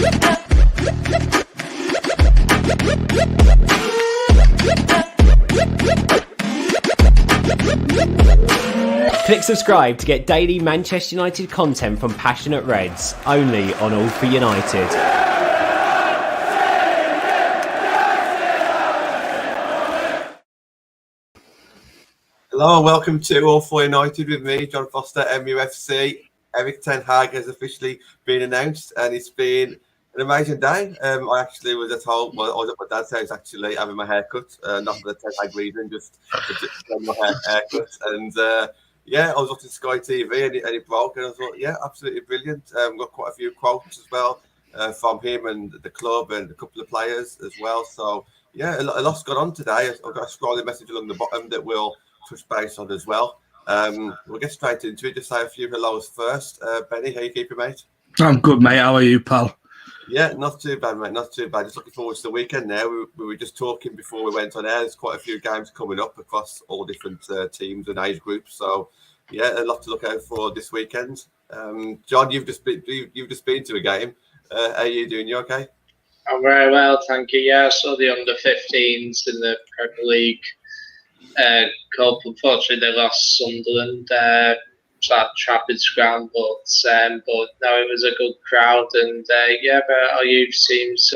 Click subscribe to get daily Manchester United content from Passionate Reds, only on All for United. Hello and welcome to All for United with me, John Foster, MUFC. Erik Ten Hag has officially been announced and it's been an amazing day. I actually was at home, I was at my dad's house actually having my haircut, not for the Ten Hag reason, just getting my haircut. And I was watching Sky TV and it broke and I thought, yeah, absolutely brilliant. Got quite a few quotes as well from him and the club and a couple of players as well. So yeah, a lot's gone on today. I've got a scrolling message along the bottom that we'll touch base on as well. We'll get straight into it. Just say a few hellos first. Benny, how you keeping, mate? I'm good, mate. How are you, pal? Yeah, not too bad, mate. Not too bad. Just looking forward to the weekend now. We were just talking before we went on air. There's quite a few games coming up across all different teams and age groups. So, yeah, a lot to look out for this weekend. John, you've just been to a game. How are you doing? You okay? I'm very well, thank you. Yeah, I saw the under-15s in the Premier League Cup. Unfortunately, they lost Sunderland. That Trafford's ground, but no, it was a good crowd, and but our youth seems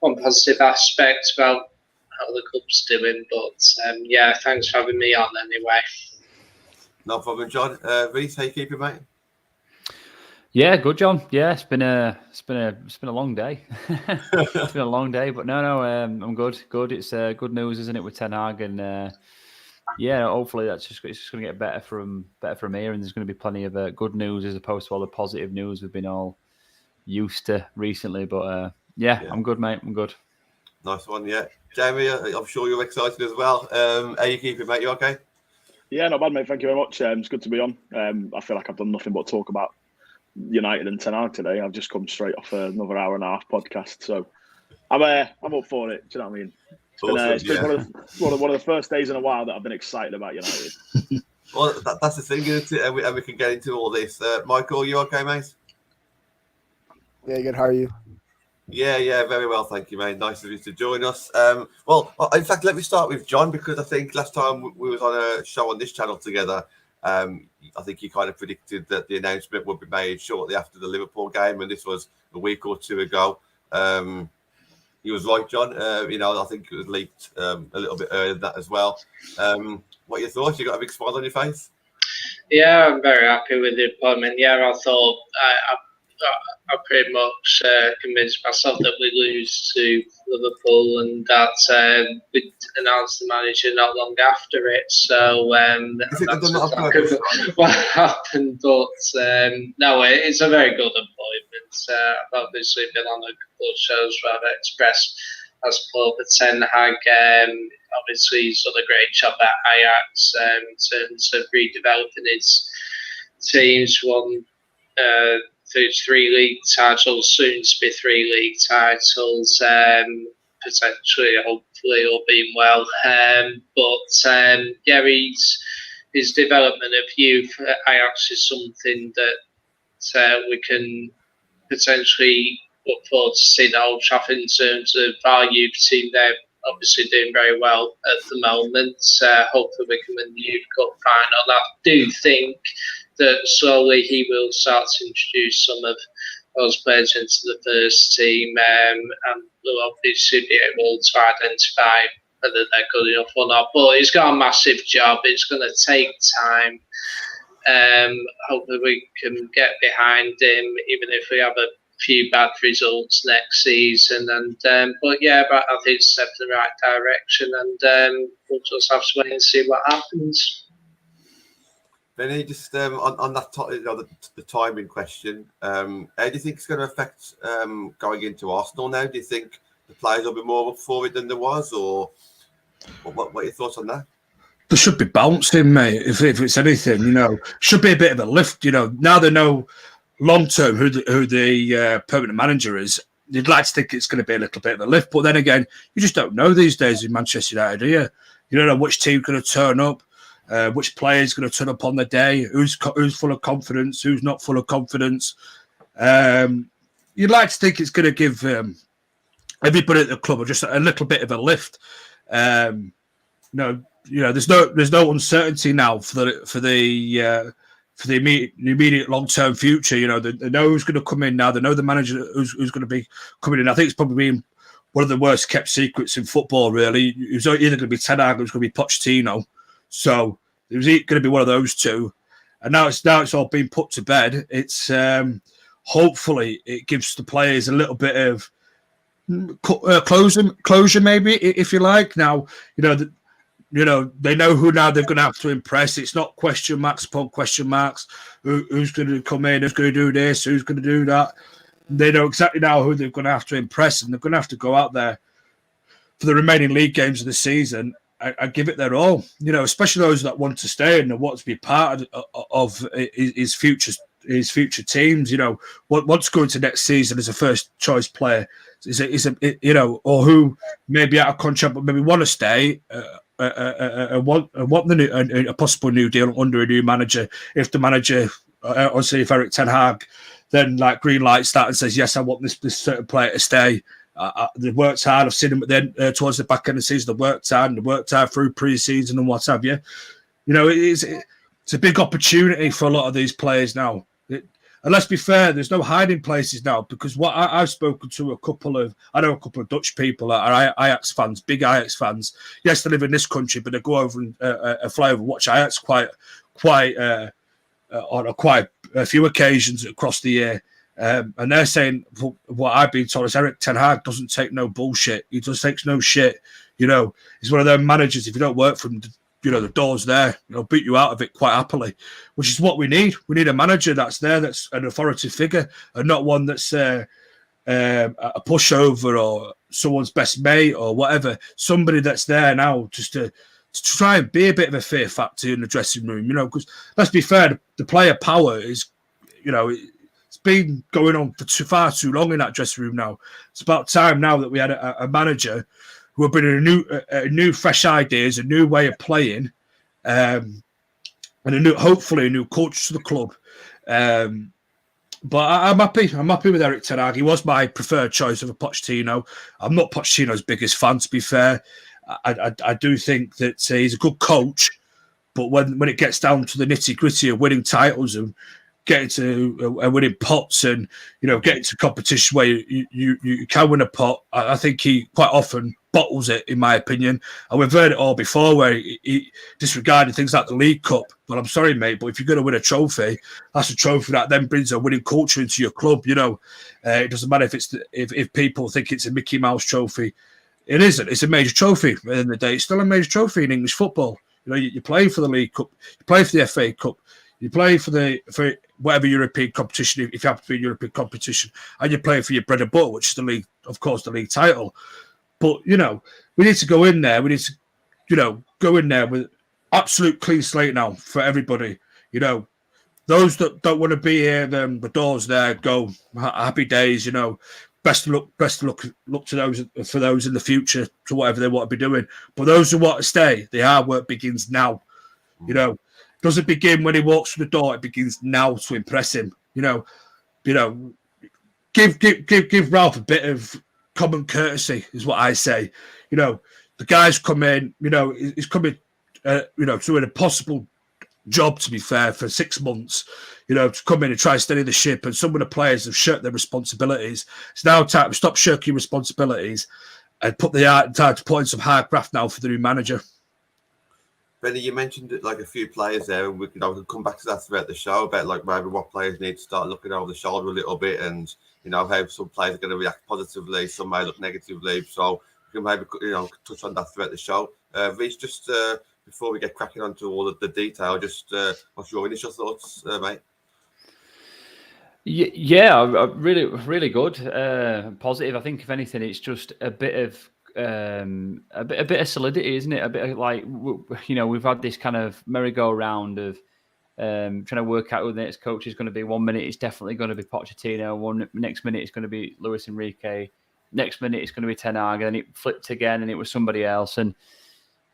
one positive aspect about how the club's doing. But thanks for having me on anyway. No problem, John. Reece, how you keeping, mate? Yeah, good, John. Yeah, it's been a long day. It's been a long day, but no, I'm good. Good. It's good news, isn't it, with Ten Hag, and hopefully it's just going to get better from here, and there's going to be plenty of good news as opposed to all the positive news we've been all used to recently. But I'm good, mate. I'm good. Nice one, yeah. Jamie, I'm sure you're excited as well. How you keeping, mate? You okay? Yeah, not bad, mate. Thank you very much. It's good to be on. I feel like I've done nothing but talk about United and Ten Hag today. I've just come straight off another hour and a half podcast, so I'm up for it. Do you know what I mean? It's been one of the first days in a while that I've been excited about United. Well, that's the thing, isn't it? And we can get into all this. Michael, you okay, mate? Yeah, good. How are you? Yeah, very well, thank you, mate. Nice of you to join us. In fact, let me start with John, because I think last time we was on a show on this channel together, I think you kind of predicted that the announcement would be made shortly after the Liverpool game, and this was a week or two ago. He was right, John. I think it was leaked a little bit earlier than that as well. What are your thoughts? You got a big smile on your face? Yeah, I'm very happy with the appointment. Yeah, I thought I pretty much convinced myself that we lose to Liverpool, and that we announced the manager not long after it. So that's what happened. But no, it's a very good appointment. I've obviously been on a couple of shows where I've expressed my support for Ten Hag. Obviously, he's done a great job at Ajax in terms of redeveloping his teams. Won 3 league titles, soon to be 3 league titles, potentially, hopefully, all being well. His development of youth at Ajax is something that we can potentially look forward to seeing at Old Trafford in terms of our youth team. They're obviously doing very well at the moment. Hopefully, we can win the Youth Cup final. I do think that slowly he will start to introduce some of those players into the first team, and will obviously be able to identify whether they're good enough or not. But he's got a massive job. It's going to take time. Hopefully we can get behind him, even if we have a few bad results next season. But I think it's a step in the right direction, and we'll just have to wait and see what happens. Benny, just on that the timing question, how do you think it's going to affect going into Arsenal now? Do you think the players will be more up for it than there was, or what are your thoughts on that? There should be bouncing, mate. If it's anything, should be a bit of a lift. Now they know long term who the permanent manager is. You'd like to think it's going to be a little bit of a lift, but then again, you just don't know these days in Manchester United, do you? You don't know which team's going to turn up. Which player is going to turn up on the day? Who's full of confidence? Who's not full of confidence? you'd like to think it's going to give everybody at the club just a little bit of a lift. There's no uncertainty now for the immediate long-term future. They know who's going to come in now. They know the manager who's going to be coming in. I think it's probably been one of the worst kept secrets in football, really. It was either going to be Ten Hag or it was going to be Pochettino. So it was going to be one of those two. And now it's all been put to bed. It's hopefully it gives the players a little bit of closure, maybe, if you like. Now, they know who now they're going to have to impress. It's not question marks upon question marks. Who's going to come in? Who's going to do this? Who's going to do that? They know exactly now who they're going to have to impress, and they're going to have to go out there for the remaining league games of the season and give it their all. Especially those that want to stay and want to be part of his future teams. Want to go into next season as a first choice player, or who may be out of contract but maybe want to stay. Want a possible new deal under a new manager. If the manager, obviously, if Erik Ten Hag then green lights that and says, yes, I want this certain player to stay. They've worked hard. I've seen them then towards the back end of the season. They've worked hard through pre-season and what have you. It's a big opportunity for a lot of these players now. And let's be fair, there's no hiding places now, because what I've spoken to a couple of Dutch people that are Ajax fans, big Ajax fans. Yes, they live in this country, but they go over and fly over and watch Ajax quite on quite a few occasions across the year. And they're saying, what I've been told is Erik Ten Hag doesn't take no bullshit. He just takes no shit. He's one of them managers. If you don't work for him, the door's there. He'll beat you out of it quite happily, which is what we need. We need a manager that's there, that's an authoritative figure, and not one that's a pushover or someone's best mate or whatever. Somebody that's there now just to try and be a bit of a fear factor in the dressing room. Because let's be fair, the player power is, it's been going on for far too long in that dressing room now. It's about time now that we had a manager who are bringing a new fresh ideas, a new way of playing, and hopefully a new culture to the club. But I'm happy. I'm happy with Erik Ten Hag. He was my preferred choice over Pochettino. I'm not Pochettino's biggest fan, to be fair. I do think that he's a good coach, but when it gets down to the nitty gritty of winning titles and getting to winning pots and getting to competition where you can win a pot, I think he quite often bottles it, in my opinion. And we've heard it all before where he disregarded things like the League Cup. But I'm sorry, mate, but if you're going to win a trophy, that's a trophy that then brings a winning culture into your club. It doesn't matter if people think it's a Mickey Mouse trophy. It isn't. It's a major trophy. At the end of the day, it's still a major trophy in English football. You play for the League Cup, you play for the FA Cup, you play for whatever European competition, if you happen to be in European competition, and you play for your bread and butter, which is the league, of course, the league title. But we need to go in there. We need to, go in there with absolute clean slate now for everybody. Those that don't want to be here, then the door's there. Go, happy days. Best of luck to those in the future to whatever they want to be doing. But those who want to stay, the hard work begins now. It doesn't begin when he walks through the door. It begins now to impress him. Give Ralph a bit of common courtesy is what I say. The guy's come in. He's coming. Through an impossible job, to be fair, for 6 months. To come in and try to steady the ship, and some of the players have shirked their responsibilities. It's now time to stop shirking responsibilities and put time to put in some hard graft now for the new manager. Benny, you mentioned a few players there, and we can come back to that throughout the show about maybe what players need to start looking over the shoulder a little bit, and how some players are going to react positively, some may look negatively. So we can maybe touch on that throughout the show. Reece, just before we get cracking onto all of the detail, just what's your initial thoughts, mate? Yeah, really, really good, positive. I think if anything, it's just a bit of solidity, isn't it? A bit of we've had this kind of merry-go-round of trying to work out who the next coach is going to be. 1 minute it's definitely going to be Pochettino. Next minute it's going to be Luis Enrique. Next minute it's going to be Ten Hag, and it flipped again, and it was somebody else. And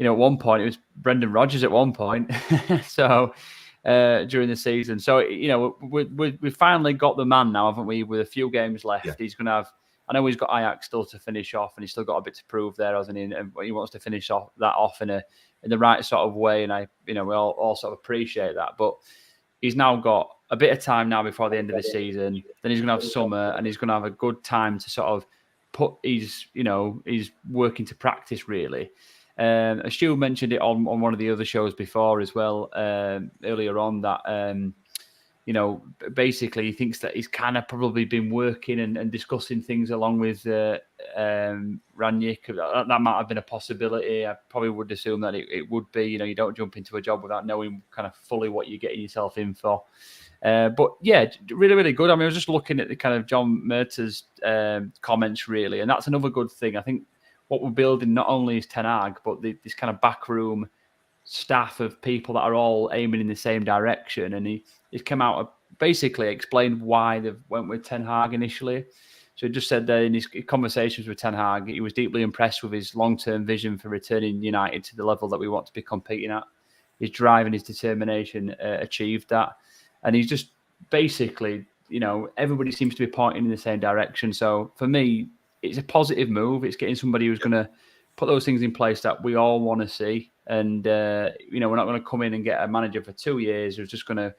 at one point it was Brendan Rodgers. At one point, so during the season. So, we finally got the man now, haven't we? With a few games left, he's going to have. I know he's got Ajax still to finish off, and he's still got a bit to prove there, hasn't he? And he wants to finish that off in the right sort of way, and we all sort of appreciate that. But he's now got a bit of time now before the end of the season. Then he's going to have summer, and he's going to have a good time to sort of put his work into practice, really. Stu mentioned it on one of the other shows before as well, earlier on, that basically he thinks that he's kind of probably been working and discussing things along with Ranić. That might have been a possibility. I probably would assume that it would be. You don't jump into a job without knowing kind of fully what you're getting yourself in for. But yeah, really, really good. I mean, I was just looking at the kind of John Murtaugh's comments, really, and that's another good thing. I think what we're building not only is Ten Hag, but this kind of backroom staff of people that are all aiming in the same direction. And he's come out and basically explained why they went with Ten Hag initially. So he just said that in his conversations with Ten Hag, he was deeply impressed with his long-term vision for returning United to the level that we want to be competing at. His drive and his determination achieved that. And he's just basically, everybody seems to be pointing in the same direction. So for me, it's a positive move. It's getting somebody who's going to put those things in place that we all want to see. And, we're not going to come in and get a manager for 2 years who's just going to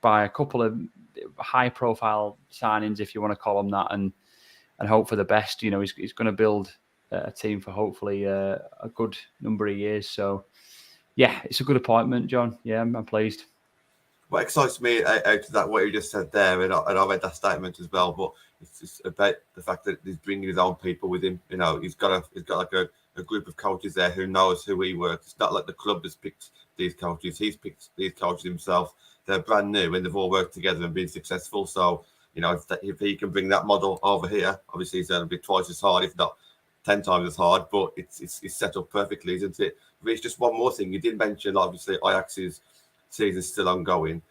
buy a couple of high-profile signings, if you want to call them that, and hope for the best. He's going to build a team for hopefully a good number of years. So, yeah, it's a good appointment, John. Yeah, I'm pleased. What excites me out of that, what you just said there, and I read that statement as well, but it's about the fact that he's bringing his own people with him. He's got like a group of coaches there who knows who he works. It's not like the club has picked these coaches. He's picked these coaches himself. They're brand new and they've all worked together and been successful. So, if he can bring that model over here, obviously he's going to be twice as hard, if not 10 times as hard, but it's set up perfectly, isn't it? Rich, just one more thing. You did mention, obviously, Ajax's season's still ongoing,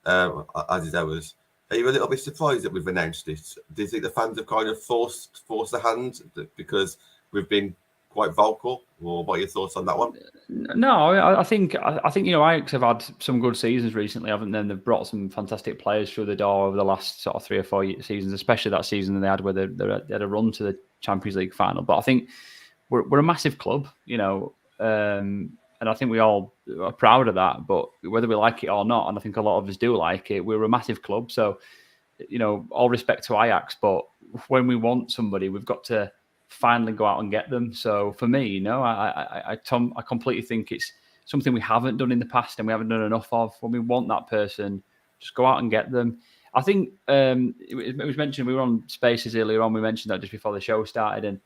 as is ours. Are you a little bit surprised that we've announced it? Do you think the fans have kind of forced the hand because we've been quite vocal? Or what are your thoughts on that one? No, I think Ajax have had some good seasons recently, haven't they? And they've brought some fantastic players through the door over the last sort of 3 or 4 seasons, especially that season that they had where they had a run to the Champions League final. But I think we're a massive club, and I think we all are proud of that. But whether we like it or not, and I think a lot of us do like it, we're a massive club. So, all respect to Ajax, but when we want somebody, we've got to finally go out and get them. So for me, I completely think it's something we haven't done in the past and we haven't done enough of. When we want that person, just go out and get them. I think it was mentioned, we were on Spaces earlier on, we mentioned that just before the show started,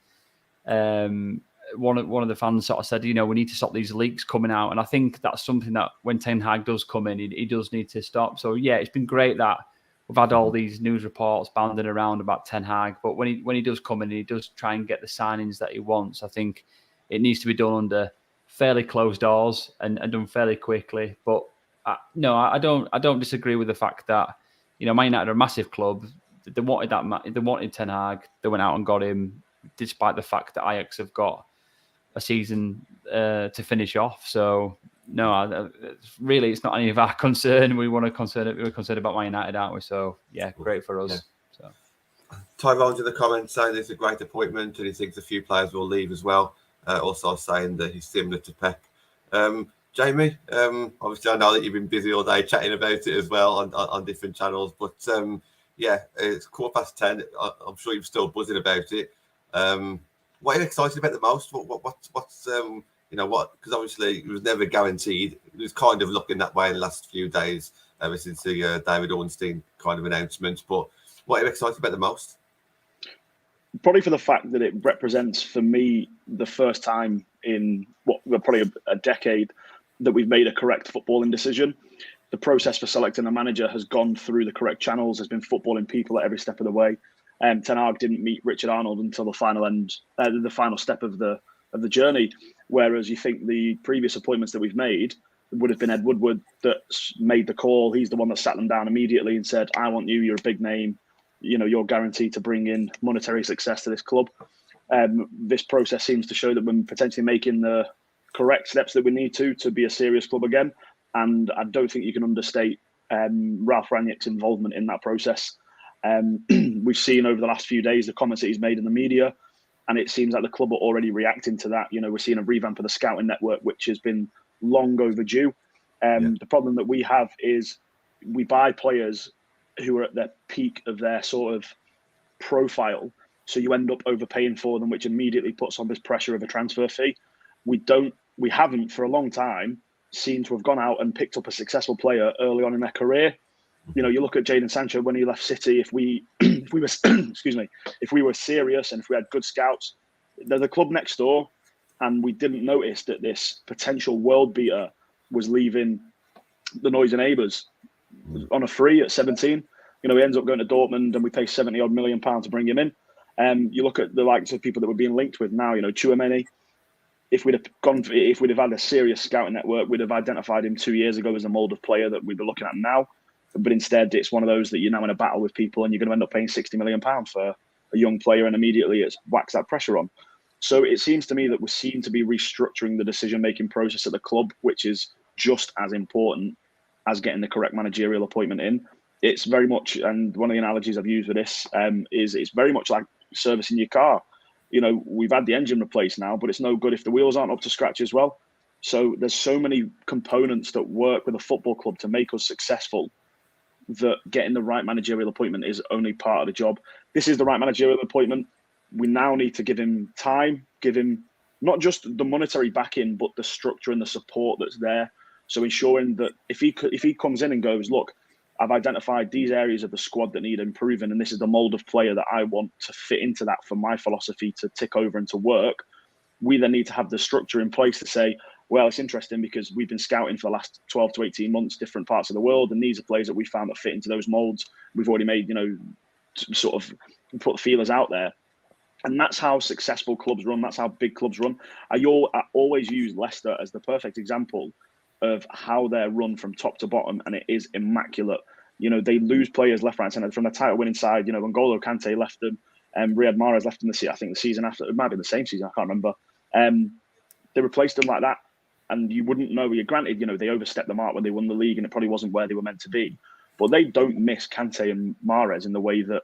and one of the fans sort of said, we need to stop these leaks coming out. And I think that's something that when Ten Hag does come in, he does need to stop. So yeah, it's been great that we've had all these news reports bounding around about Ten Hag, but when he does come in, he does try and get the signings that he wants. I think it needs to be done under fairly closed doors and done fairly quickly. But I don't disagree with the fact that Man United are a massive club. They wanted Ten Hag. They went out and got him, despite the fact that Ajax have got a season to finish off. So. No, really, it's not any of our concern. We're concerned about Man United, aren't we? So, yeah, great for us. Yeah. So, Tyrone's in the comments saying it's a great appointment and he thinks a few players will leave as well. Also saying that he's similar to Pep. Jamie, obviously I know that you've been busy all day chatting about it as well on different channels, but it's 10:15. I'm sure you're still buzzing about it. What are you excited about the most? What's because obviously it was never guaranteed. It was kind of looking that way in the last few days ever since the David Ornstein kind of announcement. But what are you excited about the most? Probably for the fact that it represents, for me, the first time in probably a decade that we've made a correct footballing decision. The process for selecting a manager has gone through the correct channels. There's been footballing people at every step of the way. Ten Hag didn't meet Richard Arnold until the final step of the journey. Whereas you think the previous appointments that we've made would have been Ed Woodward that made the call. He's the one that sat them down immediately and said, I want you, you're a big name. You're guaranteed to bring in monetary success to this club. This process seems to show that we're potentially making the correct steps that we need to be a serious club again. And I don't think you can understate Ralph Rangnick's involvement in that process. We've seen over the last few days the comments that he's made in the media, and it seems like the club are already reacting to that. We're seeing a revamp of the scouting network, which has been long overdue. The problem that we have is we buy players who are at the peak of their sort of profile, so you end up overpaying for them, which immediately puts on this pressure of a transfer fee. We haven't for a long time seemed to have gone out and picked up a successful player early on in their career. You look at Jadon Sancho when he left City. If we were if we were serious and if we had good scouts, they're the club next door, and we didn't notice that this potential world beater was leaving the noisy neighbours on a free at 17. He ends up going to Dortmund, and we pay 70 odd million pounds to bring him in. You look at the likes of people that we're being linked with now. Tchouaméni. If we'd have had a serious scouting network, we'd have identified him 2 years ago as the mould of player that we'd be looking at now. But instead, it's one of those that you're now in a battle with people, and you're going to end up paying 60 million pounds for a young player, and immediately it's whacks that pressure on. So it seems to me that we seem to be restructuring the decision-making process at the club, which is just as important as getting the correct managerial appointment in. It's very much, and one of the analogies I've used with this is it's very much like servicing your car. We've had the engine replaced now, but it's no good if the wheels aren't up to scratch as well. So there's so many components that work with a football club to make us successful that getting the right managerial appointment is only part of the job. This is the right managerial appointment. We now need to give him time, give him not just the monetary backing, but the structure and the support that's there. So ensuring that if he comes in and goes, look, I've identified these areas of the squad that need improving, and this is the mould of player that I want to fit into that for my philosophy to tick over and to work. We then need to have the structure in place to say, well, it's interesting because we've been scouting for the last 12 to 18 months, different parts of the world, and these are players that we found that fit into those moulds. We've already made, sort of put the feelers out there. And that's how successful clubs run. That's how big clubs run. I always use Leicester as the perfect example of how they're run from top to bottom, and it is immaculate. They lose players left, right, and centre from the title-winning side. N'Golo Kante left them, Riyad Mahrez left them. I think the season after, it might be the same season. I can't remember. They replaced them like that, and you wouldn't know. You're granted, they overstepped the mark when they won the league, and it probably wasn't where they were meant to be. But they don't miss Kante and Mahrez in the way that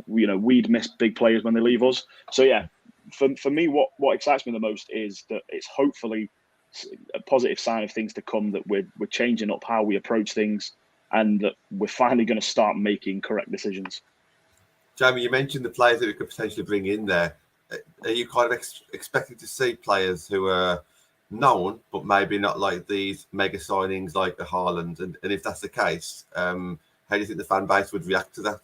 we'd miss big players when they leave us. So yeah, for me, what excites me the most is that it's hopefully a positive sign of things to come, that we're changing up how we approach things, and that we're finally going to start making correct decisions. Jamie, you mentioned the players that we could potentially bring in there. Are you kind of expecting to see players who are known, but maybe not like these mega signings like the Haaland? And if that's the case, how do you think the fan base would react to that?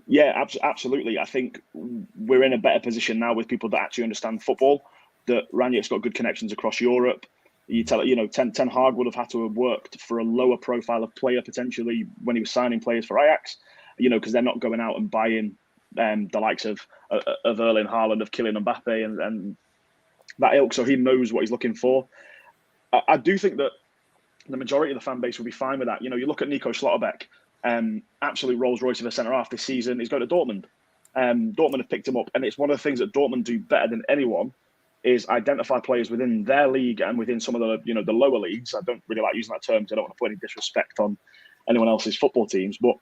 Yeah, absolutely. I think we're in a better position now with people that actually understand football, that Rangnick's got good connections across Europe. Ten Hag would have had to have worked for a lower profile of player potentially when he was signing players for Ajax, because they're not going out and buying the likes of Erling Haaland, of Kylian Mbappe and that ilk. So he knows what he's looking for. I do think that the majority of the fan base will be fine with that. You look at Nico Schlotterbeck, absolute Rolls Royce of a centre half this season. He's going to Dortmund. Dortmund have picked him up, and it's one of the things that Dortmund do better than anyone is identify players within their league and within some of the the lower leagues. I don't really like using that term because I don't want to put any disrespect on anyone else's football teams, but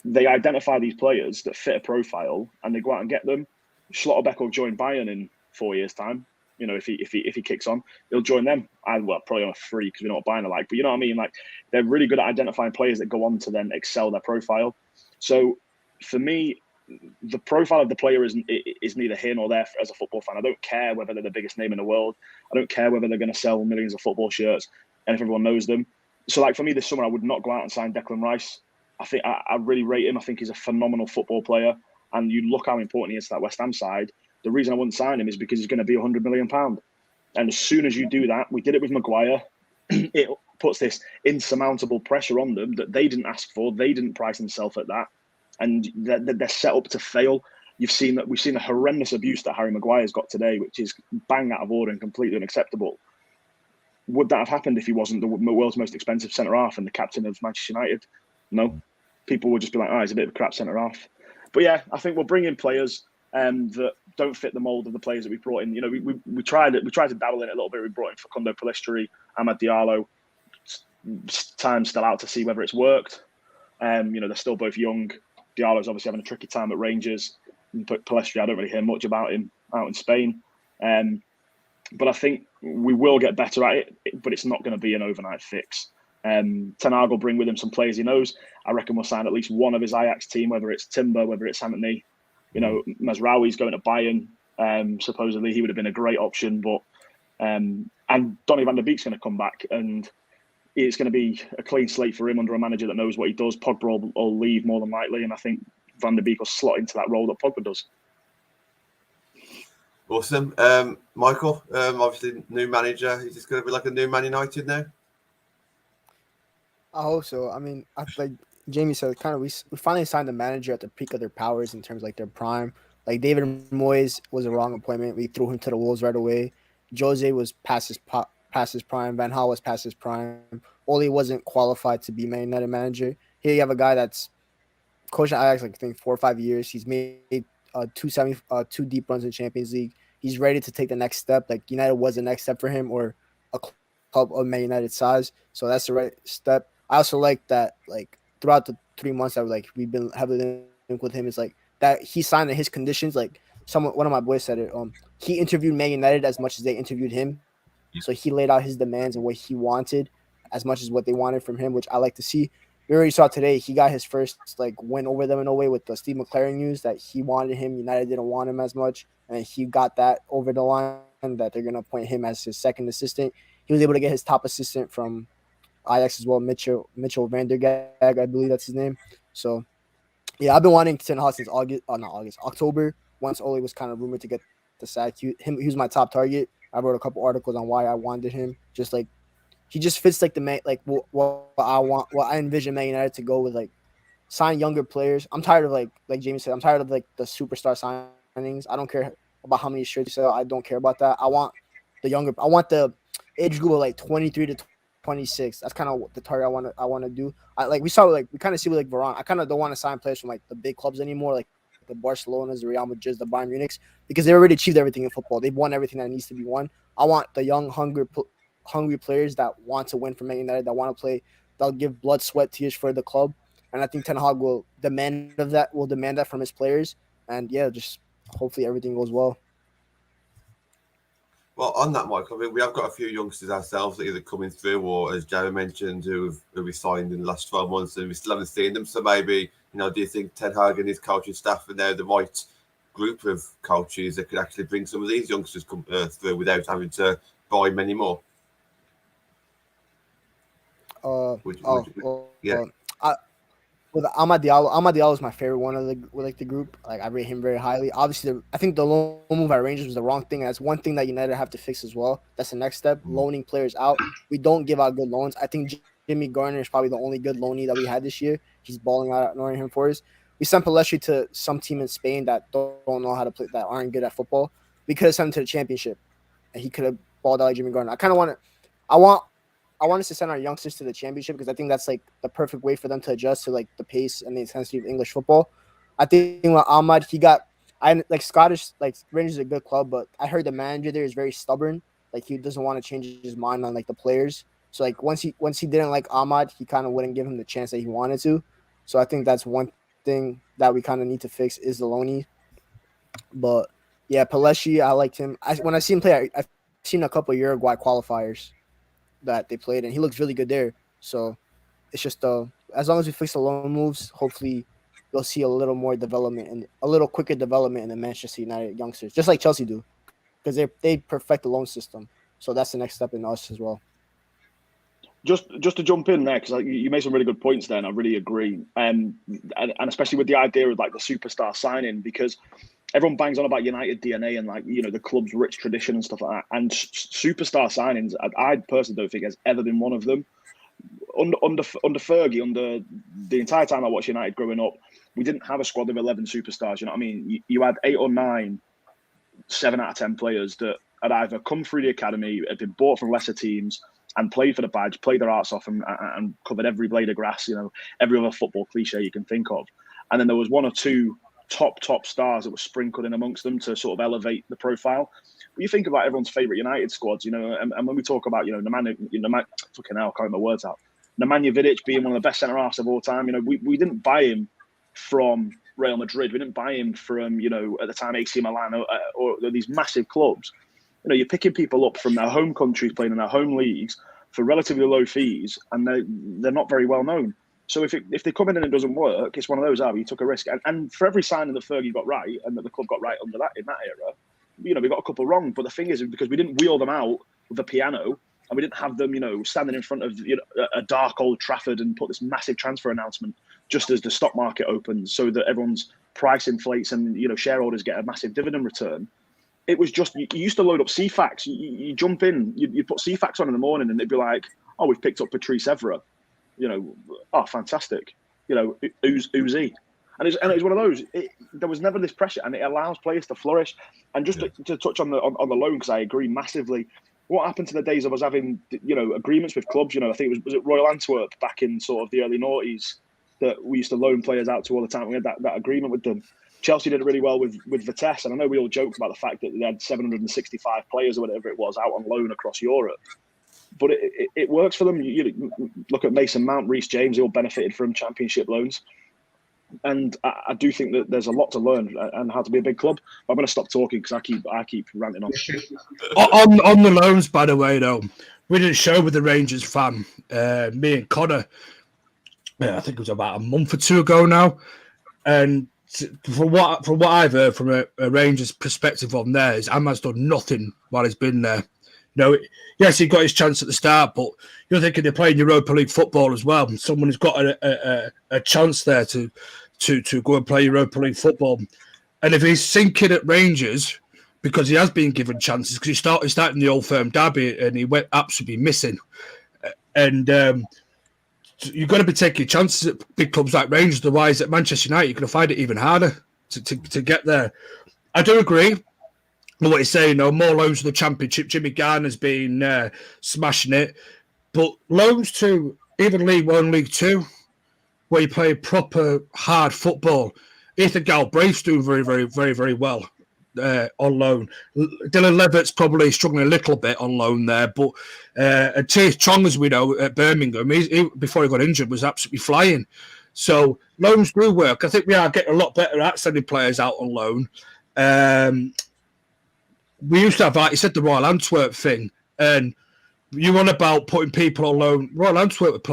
they identify these players that fit a profile and they go out and get them. Schlotterbeck will join Bayern in 4 years' time. If he kicks on, he'll join them. Probably on a free because we know what Bayern are like. But you know what I mean? Like, they're really good at identifying players that go on to then excel their profile. So for me, the profile of the player is neither here nor there as a football fan. I don't care whether they're the biggest name in the world. I don't care whether they're going to sell millions of football shirts and if everyone knows them. So, like, for me this summer, I would not go out and sign Declan Rice. I think I really rate him. I think he's a phenomenal football player. And you look how important he is to that West Ham side. The reason I wouldn't sign him is because he's going to be £100 million. And as soon as you do that, we did it with Maguire. It puts this insurmountable pressure on them that they didn't ask for. They didn't price themselves at that. And they're set up to fail. We've seen the horrendous abuse that Harry Maguire's got today, which is bang out of order and completely unacceptable. Would that have happened if he wasn't the world's most expensive centre-half and the captain of Manchester United? No. People would just be like, he's a bit of a crap centre-half. But yeah, I think we'll bring in players that don't fit the mould of the players that we brought in. We tried to dabble in it a little bit. We brought in Facundo Pellistri, Amad Diallo, time's still out to see whether it's worked. They're still both young. Diallo's obviously having a tricky time at Rangers. But Palestri, I don't really hear much about him out in Spain. But I think we will get better at it, but it's not going to be an overnight fix. Ten Hag will bring with him some players he knows. I reckon we'll sign at least one of his Ajax team, whether it's Timber, whether it's Hampney. Mazraoui's going to Bayern. Supposedly he would have been a great option, but and Donny van der Beek's going to come back, and it's going to be a clean slate for him under a manager that knows what he does. Pogba will leave more than likely, and I think Van der Beek will slot into that role that Pogba does. Awesome. Michael, obviously new manager. Is this going to be like a new Man United now? I hope so. I mean, like Jamie said, we finally signed a manager at the peak of their powers in terms of like their prime. Like David Moyes was a wrong appointment. We threw him to the wolves right away. Jose was past his prime. Van Gaal was past his prime. Ole wasn't qualified to be Man United manager. Here you have a guy that's coaching Ajax, like I think 4 or 5 years. He's made two deep runs in Champions League. He's ready to take the next step. Like United was the next step for him, or a club of Man United size. So that's the right step. I also like that, like throughout the 3 months that we've been heavily linked with him, is like that he signed his conditions. Like one of my boys said it. He interviewed Man United as much as they interviewed him. So he laid out his demands and what he wanted as much as what they wanted from him, which I like to see. We already saw today he got his first win over them in a way with the Steve McLaren news that he wanted him. United didn't want him as much, and he got that over the line that they're going to appoint him as his second assistant. He was able to get his top assistant from Ajax as well, Mitchell van der Gag, I believe that's his name. So, yeah, I've been wanting Ten Hag since October, once Ole was kind of rumored to get the sack. He was my top target. I wrote a couple articles on why I wanted him. Just like he just fits like the man, like what I envision Man United to go with, like sign younger players. I'm tired of like Jamie said, I'm tired of like the superstar signings. I don't care about how many shirts you sell. I don't care about that. I want the age group of like 23 to 26. That's kind of the target I want to do. We kind of see with like Varane. I kind of don't want to sign players from like the big clubs anymore, like the Barcelonas, the Real Madrids, the Bayern Munichs, because they already achieved everything in football. They've won everything that needs to be won. I want the young, hungry players that want to win for Man United, that want to play, that'll give blood, sweat, tears for the club. And I think Ten Hag will demand that from his players. And yeah, just hopefully everything goes well. Well, on that, Michael, I mean, we have got a few youngsters ourselves that are either coming through or, as Jerry mentioned, who we signed in the last 12 months and we still haven't seen them. So maybe, do you think Ten Hag and his coaching staff are now the right group of coaches that could actually bring some of these youngsters through without having to buy many more? With Amad Diallo is my favorite one of the group. Like I rate him very highly. Obviously, I think the loan move at Rangers was the wrong thing. That's one thing that United have to fix as well. That's the next step. Loaning players out. We don't give out good loans. I think Jimmy Garner is probably the only good loanee that we had this year. He's balling out at Nottingham Forest. We sent Palestri to some team in Spain that don't know how to play, that aren't good at football. We could have sent him to the championship, and he could have balled out like Jimmy Garner. I want us to send our youngsters to the championship because I think that's like the perfect way for them to adjust to like the pace and the intensity of English football. I think with Ahmad, Scottish, like Rangers is a good club, but I heard the manager there is very stubborn. Like he doesn't want to change his mind on like the players. So like once he didn't like Ahmad, he kind of wouldn't give him the chance that he wanted to. So I think that's one thing that we kind of need to fix is the loanee. But yeah, Palesci, I liked him. When I see him play, I've seen a couple of Uruguay qualifiers that they played, and he looks really good there. So it's just as long as we fix the loan moves, hopefully you'll see a little more development and a little quicker development in the Manchester United youngsters, just like Chelsea do, because they perfect the loan system. So that's the next step in us as well. Just to jump in there, because you made some really good points there, and I really agree. And especially with the idea of like the superstar signing, because everyone bangs on about United DNA and like the club's rich tradition and stuff like that. And superstar signings, I personally don't think has ever been one of them. Under Fergie, under the entire time I watched United growing up, we didn't have a squad of 11 superstars. You know what I mean? You had 8 or 9, 7 out of 10 players that had either come through the academy, had been bought from lesser teams, and played for the badge, played their arts off, and covered every blade of grass. Every other football cliche you can think of. And then there was 1 or 2 top stars that were sprinkled in amongst them to sort of elevate the profile. When you think about everyone's favourite United squads, and when we talk about, fucking hell, I can't get my words out. Nemanja Vidic being one of the best centre halves of all time. You know, we didn't buy him from Real Madrid. We didn't buy him from, you know, at the time AC Milan or these massive clubs. You know, you're picking people up from their home countries, playing in their home leagues for relatively low fees, and they're not very well known. So if they come in and it doesn't work, it's one of those, you took a risk. And for every signing that Fergie got right and that the club got right in that era, you know, we got a couple wrong. But the thing is, because we didn't wheel them out with a piano, and we didn't have them, you know, standing in front of, you know, a dark Old Trafford and put this massive transfer announcement just as the stock market opens, so that everyone's price inflates and, you know, shareholders get a massive dividend return. It was just, you used to load up CFAX. You jump in, you put CFAX on in the morning, and it'd be like, oh, we've picked up Patrice Evra. You know, oh, fantastic. You know, who's he? And it's one of those. There was never this pressure, and it allows players to flourish. And just to touch on the loan, because I agree massively. What happened to the days of us having, you know, agreements with clubs? You know, I think was it Royal Antwerp back in sort of the early noughties that we used to loan players out to all the time. We had that agreement with them. Chelsea did it really well with Vitesse, and I know we all joked about the fact that they had 765 players or whatever it was out on loan across Europe. But it works for them. You look at Mason Mount, Reece James; they all benefited from Championship loans. And I do think that there's a lot to learn and how to be a big club. But I'm going to stop talking because I keep ranting on. On the loans, by the way, though, we did a show with the Rangers fan, me and Connor. I think it was about a month or two ago now, and from what I've heard from a Rangers perspective on there, is Ahmad's done nothing while he's been there. You know, yes, he got his chance at the start, but you're thinking they're playing Europa League football as well. Someone who's got a chance there to go and play Europa League football. And if he's sinking at Rangers because he has been given chances, because he started in the Old Firm derby and he went absolutely missing. And you've got to be taking chances at big clubs like Rangers. Otherwise, at Manchester United, you're going to find it even harder to get there. I do agree with what he's saying. More loans to the Championship. Jimmy Garner's been smashing it. But loans to even League One, League Two, where you play proper hard football. Ethan Galbraith's doing very, very, very, very well on loan. Dylan Levitt's probably struggling a little bit on loan there, but T. Chong, as we know, at Birmingham, he, before he got injured, was absolutely flying. So loans do work. I think we are getting a lot better at sending players out on loan. We used to have, like you said, the Royal Antwerp thing, and you want about putting people on loan. Royal Antwerp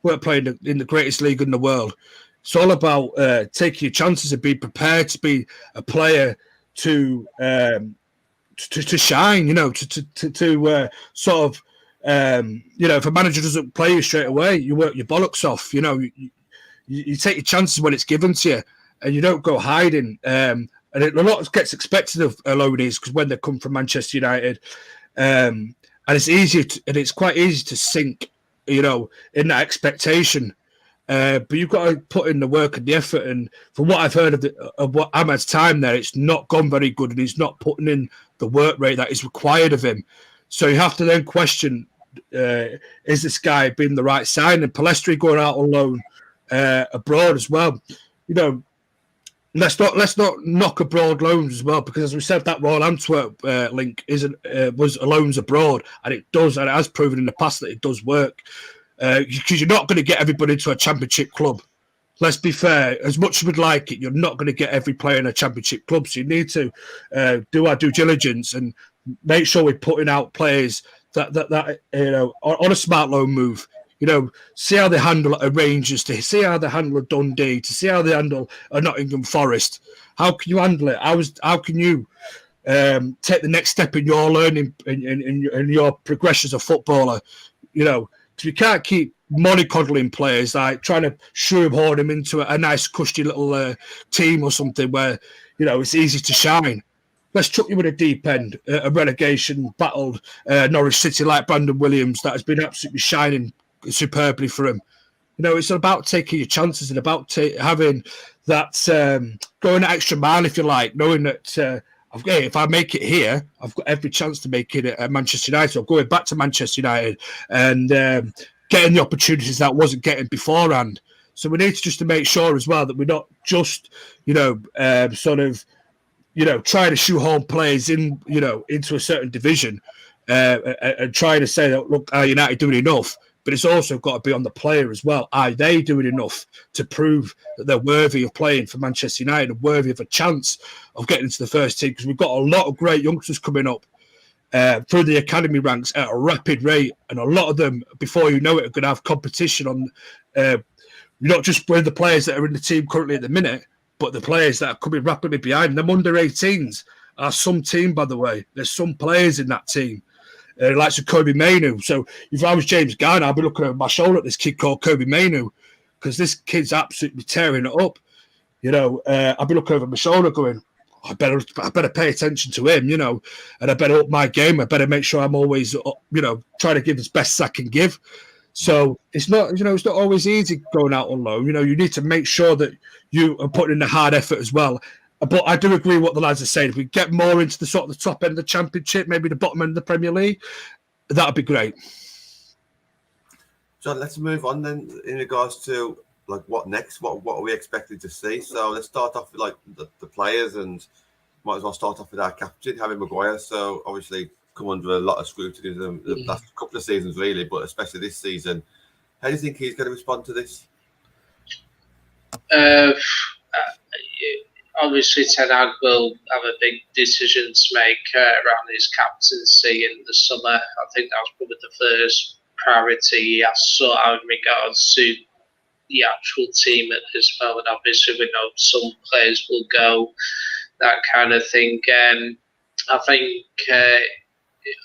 weren't playing in the greatest league in the world. It's all about taking your chances and being prepared to be a player to shine. You know, to sort of you know, if a manager doesn't play you straight away, you work your bollocks off. You know, you take your chances when it's given to you, and you don't go hiding. And a lot gets expected of loanees because when they come from Manchester United, and it's easier and it's quite easy to sink, you know, in that expectation. But you've got to put in the work and the effort. And from what I've heard of what Ahmad's time there, it's not gone very good, and he's not putting in the work rate that is required of him. So you have to then question: is this guy being the right sign? And Palestri going out on loan abroad as well. You know, let's not knock abroad loans as well, because as we said, that Royal Antwerp link was loans abroad, and it does, and it has proven in the past that it does work. Because you're not going to get everybody to a Championship club. Let's be fair. As much as we'd like it, you're not going to get every player in a Championship club. So you need to do our due diligence and make sure we're putting out players that you know, on a smart loan move. You know, see how they handle a Rangers, to see how they handle a Dundee, to see how they handle a Nottingham Forest. How can you handle it? How can you take the next step in your learning in your progression as a footballer? You know, you can't keep mollycoddling players, like trying to shoehorn them into a nice, cushy little team or something where, you know, it's easy to shine. Let's chuck you in a deep end, a relegation battled Norwich City like Brandon Williams that has been absolutely shining superbly for him. You know, it's about taking your chances and about having that going an extra mile, if you like, knowing that if I make it here, I've got every chance to make it at Manchester United. I'm going back to Manchester United and getting the opportunities that I wasn't getting beforehand. So we need to make sure as well that we're not just, you know, sort of, you know, trying to shoehorn players in, you know, into a certain division and trying to say that, look, are United doing enough? but it's also got to be on the player as well. Are they doing enough to prove that they're worthy of playing for Manchester United and worthy of a chance of getting into the first team? Because we've got a lot of great youngsters coming up through the academy ranks at a rapid rate, and a lot of them, before you know it, are going to have competition on not just with the players that are in the team currently at the minute, but the players that are coming rapidly behind them. Under 18s are some team, by the way. There's some players in that team, like Kobe Mainu. So if I was James Garner, I'd be looking over my shoulder at this kid called Kobe Mainu, because this kid's absolutely tearing it up. I'd be looking over my shoulder going, I better pay attention to him, and I better up my game. I better make sure I'm always, trying to give as best as I can give. So it's not, it's not always easy going out on loan. You need to make sure that you are putting in the hard effort as well. But I do agree with what the lads are saying. If we get more into the sort of the top end of the Championship, maybe the bottom end of the Premier League, that would be great. John, let's move on then in regards to like what next. What are we expected to see? So let's start off with like the players, and might as well start off with our captain, Harry Maguire. So obviously come under a lot of scrutiny the last couple of seasons, really, but especially this season. How do you think he's going to respond to this? Obviously, Ten Hag will have a big decision to make around his captaincy in the summer. I think that's probably the first priority he has to sort out in regards to the actual team at this moment. Obviously, we know some players will go, that kind of thing. I think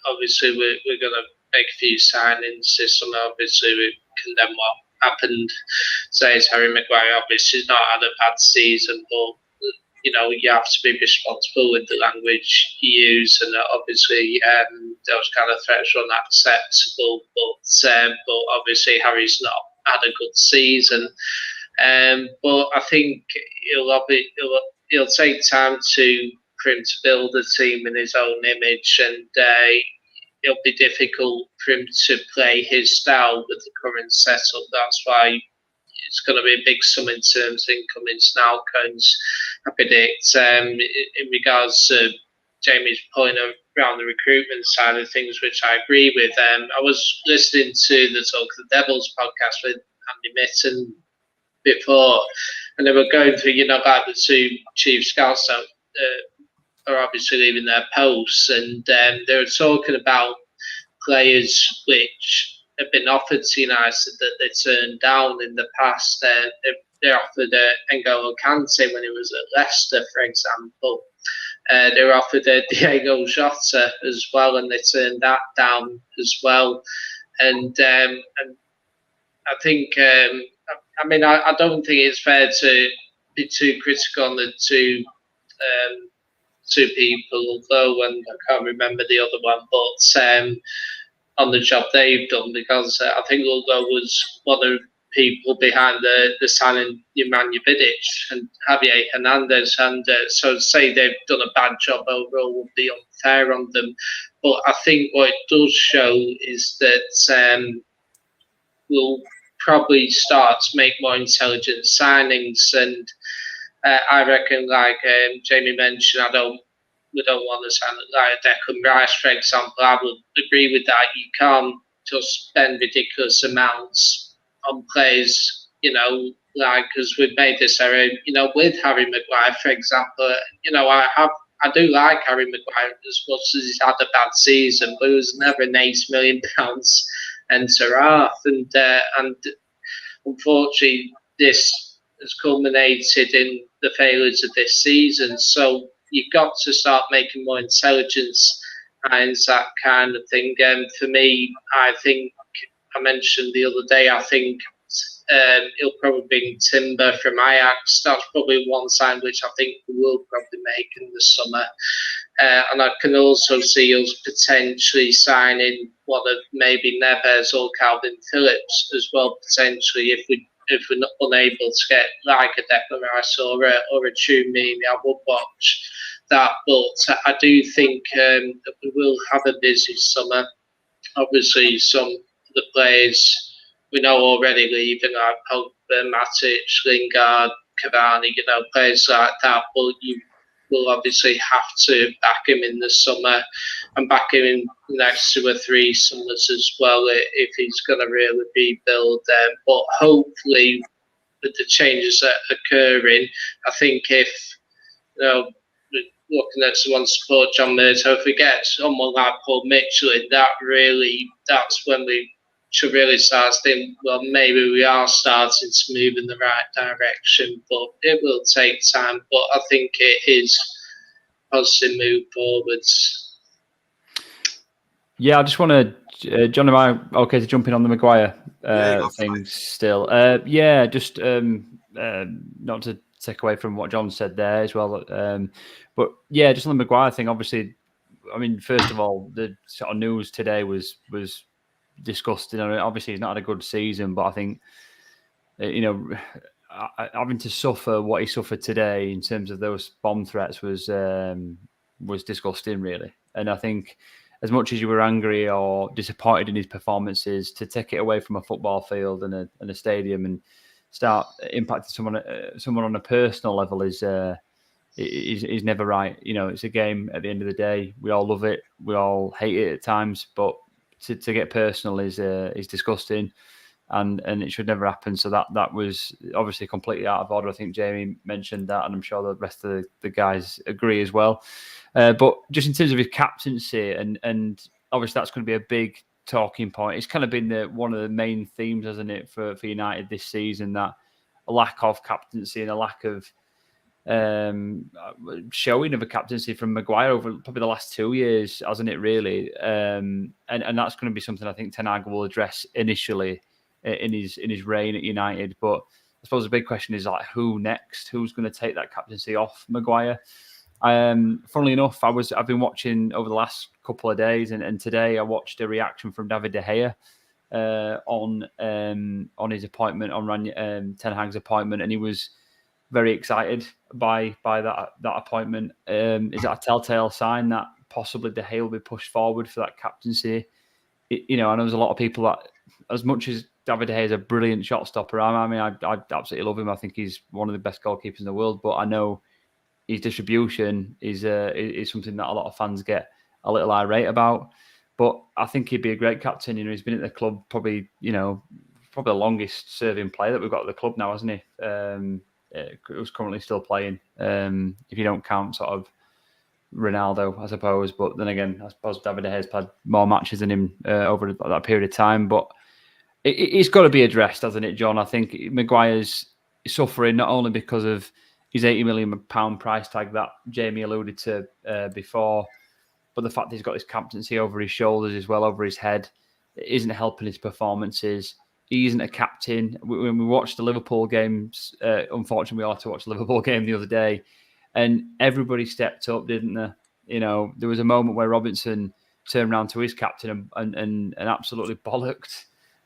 obviously we're going to make a few signings this summer. Obviously, we condemn what happened. Says Harry Maguire obviously has not had a bad season, but you have to be responsible with the language you use, and obviously those kind of threats are unacceptable. But obviously Harry's not had a good season. But I think he'll take time for him to build a team in his own image, and it'll be difficult for him to play his style with the current setup. That's why it's going to be a big sum in terms of incoming now. I predict in regards to Jamie's point around the recruitment side of things, which I agree with. I was listening to the Talk of the Devils podcast with Andy Mitten before, and they were going through, about the two chief scouts that are obviously leaving their posts, and they were talking about players which have been offered to United that they turned down in the past. They offered N'Golo Kante when he was at Leicester, for example. They were offered Diego Jota as well, and they turned that down as well. And I think, I don't think it's fair to be too critical on the two people, although, and I can't remember the other one, but on the job they've done, because I think Lugo was one of the people behind the signing Nemanja Vidic and Javier Hernandez, and so to say they've done a bad job overall would be unfair on them. But I think what it does show is that we'll probably start to make more intelligent signings, and I reckon, like Jamie mentioned, we don't want to sign like Declan Rice, for example. I would agree with that. You can't just spend ridiculous amounts on players, because we've made this error, with Harry Maguire, for example. I do like Harry Maguire as much as he's had a bad season, but he was never an £8 million enter-half, and unfortunately this has culminated in the failures of this season. So you've got to start making more intelligence and that kind of thing. For me, I think I mentioned the other day, I think he'll probably bring Timber from Ajax. That's probably one sign which I think we will probably make in the summer. And I can also see us potentially signing one of maybe Neves or Calvin Phillips as well, potentially, if we're not unable to get like a Declan Rice or a Chumini. I would watch that, but I do think that we will have a busy summer. Obviously, some of the players we know already leaving, like Pogba, Matic, Lingard, Cavani, players like that. But we'll obviously have to back him in the summer and back him in the next 2 or 3 summers as well if he's going to really rebuild them. But hopefully, with the changes that are occurring, I think if, looking at someone support John Murto, if we get someone like Paul Mitchell in, that's when we should really start to think, well, maybe we are starting to move in the right direction, but it will take time. But I think it is a positive move forwards. Yeah, I just want to, John, am I okay to jump in on the Maguire thing still? Just not to take away from what John said there as well. But yeah, just on the Maguire thing, obviously, I mean, first of all, the sort of news today was disgusting. I mean, obviously, he's not had a good season, but I think, having to suffer what he suffered today in terms of those bomb threats was disgusting, really. And I think, as much as you were angry or disappointed in his performances, to take it away from a football field and a stadium and start impacting someone on a personal level is never right. It's a game at the end of the day. We all love it. We all hate it at times, but to get personal is disgusting, and it should never happen. So that was obviously completely out of order. I think Jamie mentioned that, and I'm sure the rest of the guys agree as well. But just in terms of his captaincy, and obviously that's going to be a big talking point. It's kind of been one of the main themes, hasn't it, for United this season, that a lack of captaincy and a lack of showing of a captaincy from Maguire over probably the last 2 years, hasn't it, really? And that's going to be something I think Ten Hag will address initially in his reign at United. But I suppose the big question is, like, who next? Who's going to take that captaincy off Maguire? Funnily enough, I've been watching over the last couple of days, and today I watched a reaction from David De Gea on his appointment, on Ten Hag's appointment, and he was very excited by that appointment. Is that a telltale sign that possibly De Gea will be pushed forward for that captaincy? I know there's a lot of people that, as much as David De Gea is a brilliant shot stopper, I mean, I absolutely love him. I think he's one of the best goalkeepers in the world, but I know his distribution is something that a lot of fans get a little irate about. But I think he'd be a great captain. He's been at the club probably the longest serving player that we've got at the club now, hasn't he? Who's currently still playing, if you don't count sort of Ronaldo, I suppose. But then again, I suppose David De Gea's had more matches than him over that period of time. But it's got to be addressed, hasn't it, John? I think Maguire's suffering not only because of his £80 million price tag that Jamie alluded to before, but the fact that he's got his captaincy over his shoulders as well, over his head, it isn't helping his performances. He isn't a captain. When we watched the Liverpool games, unfortunately, we all had to watch the Liverpool game the other day, and everybody stepped up, didn't they? There was a moment where Robinson turned around to his captain and absolutely bollocked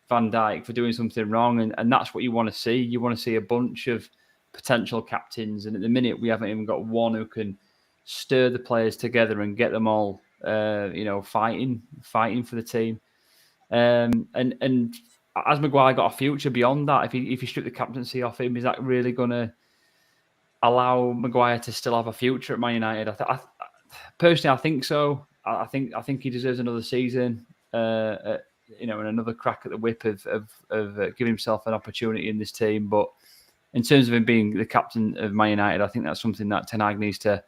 Van Dijk for doing something wrong, and that's what you want to see. You want to see a bunch of potential captains, and at the minute we haven't even got one who can stir the players together and get them all, fighting for the team. And has Maguire got a future beyond that? If you strip the captaincy off him, is that really going to allow Maguire to still have a future at Man United? Personally, I think so. I think he deserves another season, and another crack at the whip of giving himself an opportunity in this team. But in terms of him being the captain of Man United, I think that's something that Ten Hag needs to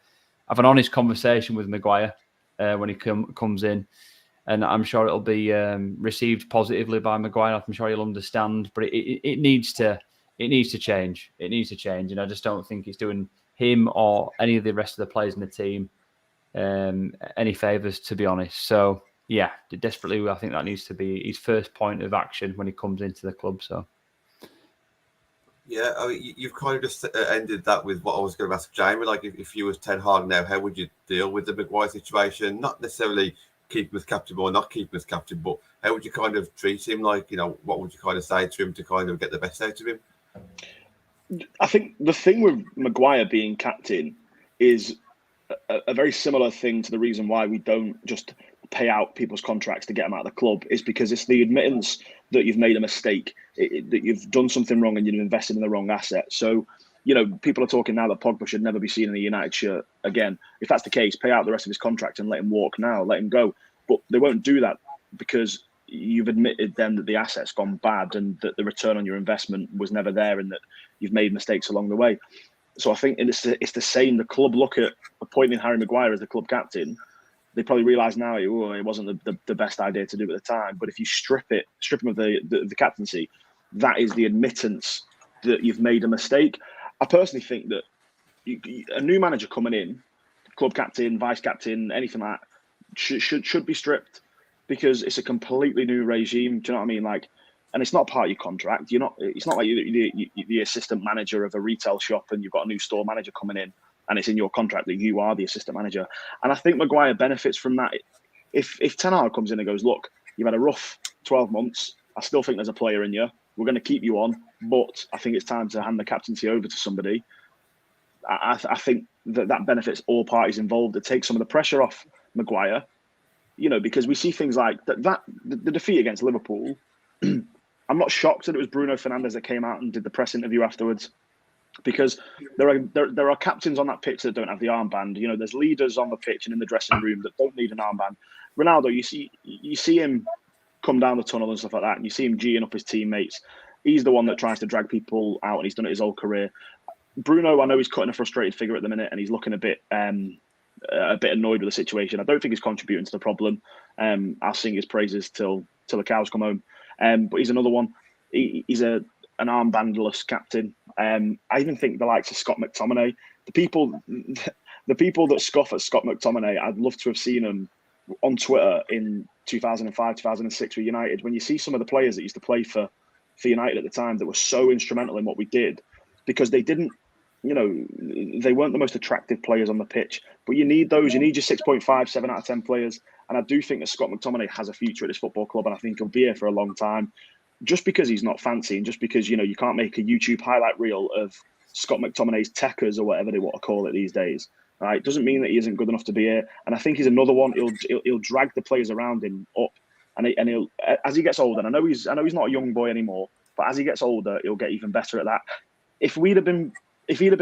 have an honest conversation with Maguire when he comes in. And I'm sure it'll be received positively by Maguire. I'm sure he'll understand, but it needs to change. It needs to change, and I just don't think it's doing him or any of the rest of the players in the team any favours, to be honest. So yeah, desperately, I think that needs to be his first point of action when he comes into the club. So yeah, I mean, you've kind of just ended that with what I was going to ask Jamie. Like, if you was Ten Hag now, how would you deal with the Maguire situation? Not necessarily keep him as captain or not keep him as captain, but how would you kind of treat him? Like, what would you kind of say to him to kind of get the best out of him? I think the thing with Maguire being captain is a very similar thing to the reason why we don't just pay out people's contracts to get them out of the club, is because it's the admittance that you've made a mistake, that you've done something wrong and you've invested in the wrong asset. So, people are talking now that Pogba should never be seen in a United shirt again. If that's the case, pay out the rest of his contract and let him walk now, let him go. But they won't do that because you've admitted then that the asset's gone bad and that the return on your investment was never there and that you've made mistakes along the way. So I think it's the same. The club look at appointing Harry Maguire as the club captain. They probably realise now it wasn't the best idea to do at the time. But if you strip him of the captaincy, that is the admittance that you've made a mistake. I personally think that a new manager coming in, club captain, vice captain, anything like that, should be stripped because it's a completely new regime. Do you know what I mean? Like, and it's not part of your contract. It's not like you're the assistant manager of a retail shop and you've got a new store manager coming in and it's in your contract that you are the assistant manager. And I think Maguire benefits from that. If Ten Hag comes in and goes, look, you've had a rough 12 months. I still think there's a player in you. We're going to keep you on, but I think it's time to hand the captaincy over to somebody. I think that benefits all parties involved. It takes some of the pressure off Maguire, because we see things like the defeat against Liverpool. I'm not shocked that it was Bruno Fernandes that came out and did the press interview afterwards, because there are captains on that pitch that don't have the armband. There's leaders on the pitch and in the dressing room that don't need an armband. Ronaldo, you see him come down the tunnel and stuff like that, and you see him G'ing up his teammates. He's the one that tries to drag people out, and he's done it his whole career. Bruno, I know he's cutting a frustrated figure at the minute, and he's looking a bit annoyed with the situation. I don't think he's contributing to the problem. I'll sing his praises till the cows come home. But he's another one. He's an armbandless captain. I even think the likes of Scott McTominay, the people that scoff at Scott McTominay, I'd love to have seen him on Twitter in 2005, 2006 with United. When you see some of the players that used to play for United at the time that were so instrumental in what we did, because they didn't, they weren't the most attractive players on the pitch. But you need those. You need your 6.5, 7 out of 10 players. And I do think that Scott McTominay has a future at this football club, and I think he'll be here for a long time. Just because he's not fancy, and just because you can't make a YouTube highlight reel of Scott McTominay's techers or whatever they want to call it these days, right? Doesn't mean that he isn't good enough to be here. And I think he's another one. He'll drag the players around him up, and he'll as he gets older. And I know he's not a young boy anymore, but as he gets older, he'll get even better at that. If he'd have been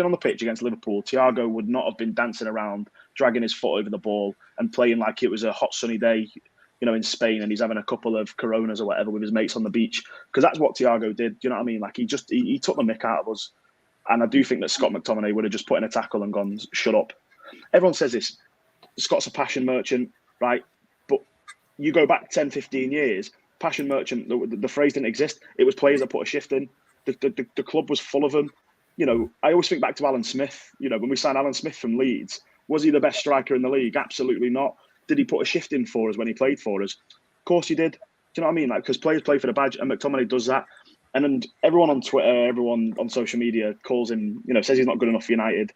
on the pitch against Liverpool, Thiago would not have been dancing around, dragging his foot over the ball and playing like it was a hot sunny day, in Spain, and he's having a couple of Coronas or whatever with his mates on the beach. Because that's what Thiago did. Do you know what I mean? Like he took the mick out of us. And I do think that Scott McTominay would have just put in a tackle and gone, shut up. Everyone says this. Scott's a passion merchant, right? But you go back 10, 15 years, passion merchant, the phrase didn't exist. It was players that put a shift in. The club was full of them. I always think back to Alan Smith. When we signed Alan Smith from Leeds, was he the best striker in the league? Absolutely not. Did he put a shift in for us when he played for us? Of course he did. Do you know what I mean? Because players play for the badge, and McTominay does that. And everyone on Twitter, everyone on social media calls him, says he's not good enough for United.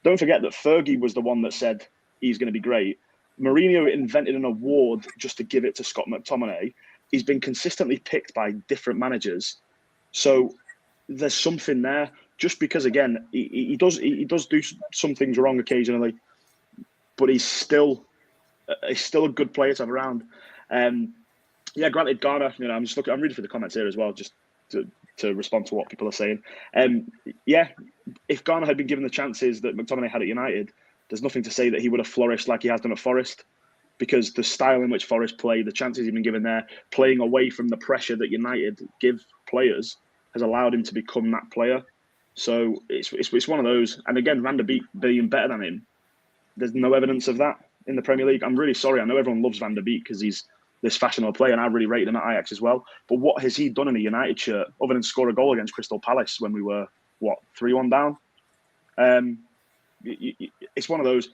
Don't forget that Fergie was the one that said he's going to be great. Mourinho invented an award just to give it to Scott McTominay. He's been consistently picked by different managers. So there's something there. Just because, again, he does do some things wrong occasionally, but he's still a good player to have around. Granted, Garner. I'm reading through the comments here as well, just to respond to what people are saying. If Garner had been given the chances that McTominay had at United, there's nothing to say that he would have flourished like he has done at Forest, because the style in which Forest play, the chances he's been given there, playing away from the pressure that United give players, has allowed him to become that player. So it's one of those. And again, Van der Beek being better than him, there's no evidence of that in the Premier League. I'm really sorry. I know everyone loves Van der Beek because he's this fashionable player, and I really rated him at Ajax as well. But what has he done in a United shirt other than score a goal against Crystal Palace when we were, 3-1 down? It's one of those.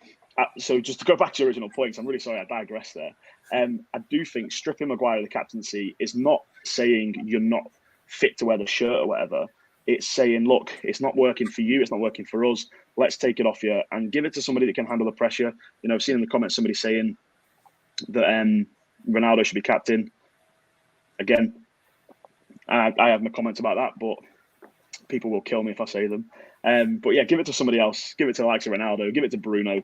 So just to go back to your original points, I'm really sorry I digressed there. I do think stripping Maguire of the captaincy is not saying you're not fit to wear the shirt or whatever. It's saying, look, it's not working for you. It's not working for us. Let's take it off you and give it to somebody that can handle the pressure. I've seen in the comments somebody saying that Ronaldo should be captain. Again, I have my comments about that, but people will kill me if I say them. But yeah, give it to somebody else. Give it to the likes of Ronaldo. Give it to Bruno.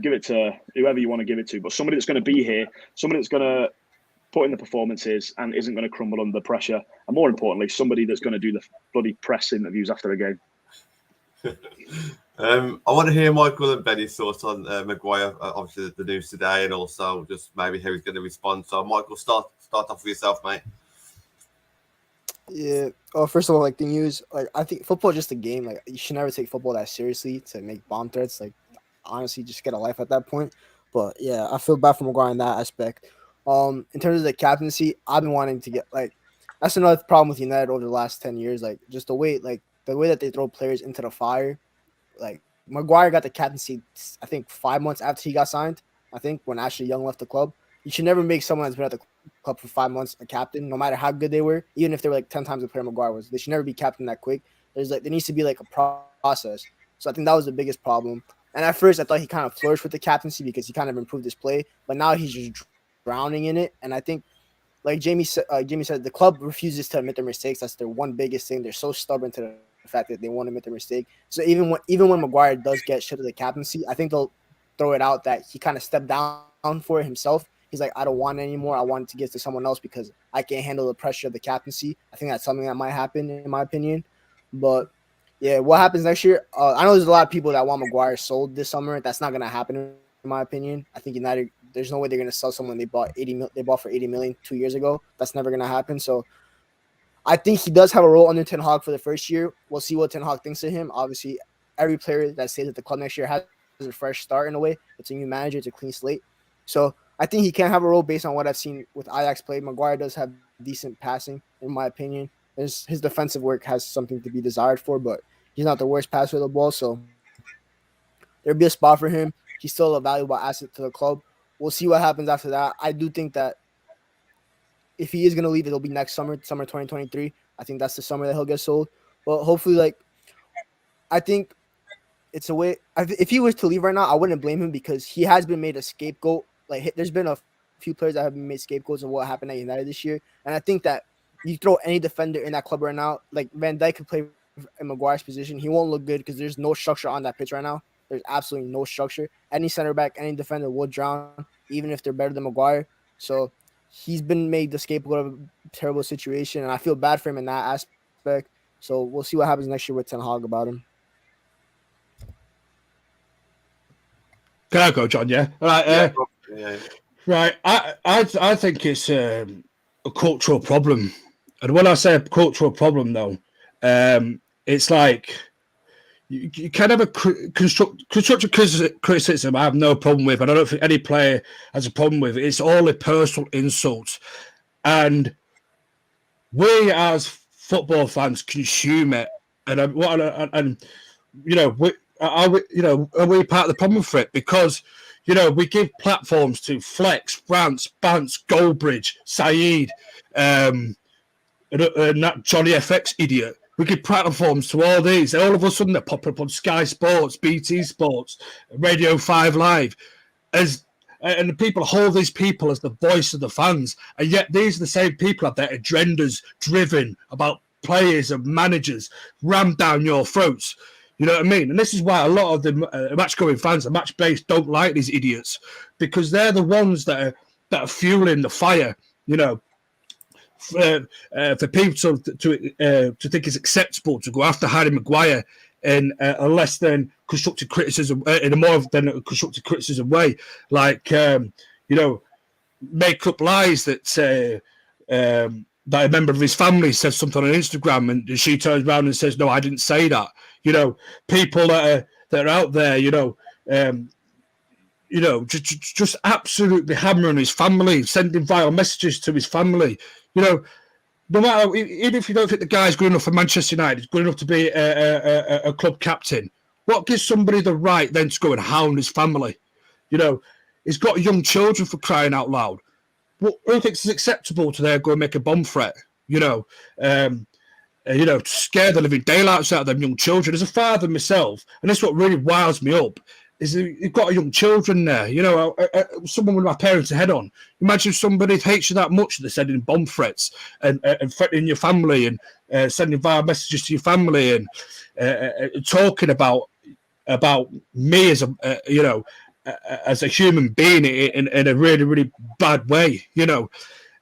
Give it to whoever you want to give it to. But somebody that's going to be here, somebody that's going to put in the performances and isn't going to crumble under the pressure. And more importantly, somebody that's going to do the bloody press interviews after a game. I want to hear Michael and Benny's thoughts on Maguire, obviously the news today, and also just maybe how he's going to respond. So, Michael, start off with yourself, mate. Yeah. Oh, first of all, like the news, like I think football is just a game. Like you should never take football that seriously to make bomb threats. Like honestly, just get a life at that point. But yeah, I feel bad for Maguire in that aspect. In terms of the captaincy, I've been wanting to get like that's another problem with United over the last 10 years. Like just the way that they throw players into the fire. Like Maguire got the captaincy, I think 5 months after he got signed. I think when Ashley Young left the club, you should never make someone that's been at the club for 5 months a captain, no matter how good they were, even if they were like 10 times the player Maguire was. They should never be captain that quick. There needs to be like a process. So I think that was the biggest problem. And at first, I thought he kind of flourished with the captaincy because he kind of improved his play, but now he's just drowning in it. And I think, like Jamie said, the club refuses to admit their mistakes. That's their one biggest thing. They're so stubborn to the fact that they won't admit their mistake. So even when Maguire does get shit of the captaincy, I think they'll throw it out that he kind of stepped down for it himself. He's like, I don't want it anymore. I want it to get to someone else because I can't handle the pressure of the captaincy. I think that's something that might happen, in my opinion. But yeah, what happens next year? I know there's a lot of people that want Maguire sold this summer. That's not going to happen, in my opinion. I think United, there's no way they're going to sell someone they bought for 80 million 2 years ago. That's never going to happen. So I think he does have a role under Ten Hag for the first year. We'll see what Ten Hag thinks of him. Obviously, every player that stays at the club next year has a fresh start in a way. It's a new manager. It's a clean slate. So I think he can have a role based on what I've seen with Ajax play. Maguire does have decent passing, in my opinion. His defensive work has something to be desired for, but he's not the worst passer of the ball. So there'll be a spot for him. He's still a valuable asset to the club. We'll see what happens after that. I do think that if he is going to leave, it'll be next summer 2023. I think that's the summer that he'll get sold. But hopefully, I think it's a way. If he was to leave right now, I wouldn't blame him because he has been made a scapegoat. There's been a few players that have been made scapegoats of what happened at United this year. And I think that you throw any defender in that club right now, like Van Dijk could play in Maguire's position. He won't look good because there's no structure on that pitch right now. There's absolutely no structure. Any center back, any defender will drown, even if they're better than Maguire. So he's been made the scapegoat of a terrible situation, and I feel bad for him in that aspect. So we'll see what happens next year with Ten Hag about him. Can I go, John? Yeah. All right. Yeah. Right. I think it's a cultural problem, and when I say a cultural problem, though, it's like you can have a constructive criticism. I have no problem with, and I don't think any player has a problem with it. It's all a personal insult, and we as football fans consume it, and you know, are we part of the problem for it? Because we give platforms to Flex, France, Bance, Goldbridge, Saeed, and that Johnny FX idiot. We give platforms to all these. All of a sudden, they're popping up on Sky Sports, BT Sports, Radio 5 Live, and the people hold these people as the voice of the fans. And yet, these are the same people that their agendas driven about players and managers rammed down your throats. You know what I mean? And this is why a lot of the match-going fans, the match-based, don't like these idiots, because they're the ones that are fueling the fire. For people to think it's acceptable to go after Harry Maguire in a less than constructive criticism, in a more than a constructive criticism way, make up lies that that a member of his family says something on Instagram and she turns around and says, "No, I didn't say that." People that are out there, just absolutely hammering his family, sending vile messages to his family. No matter, even if you don't think the guy's good enough for Manchester United, good enough to be a club captain, what gives somebody the right then to go and hound his family? He's got young children, for crying out loud. Who thinks it's acceptable to there go and make a bomb threat? To scare the living daylights out of them young children. As a father myself, and that's what really wiles me up, is you've got young children there. Someone with my parents ahead on. Imagine if somebody hates you that much that they're sending bomb threats and threatening your family and sending vile messages to your family and talking about me as as a human being in a really, really bad way.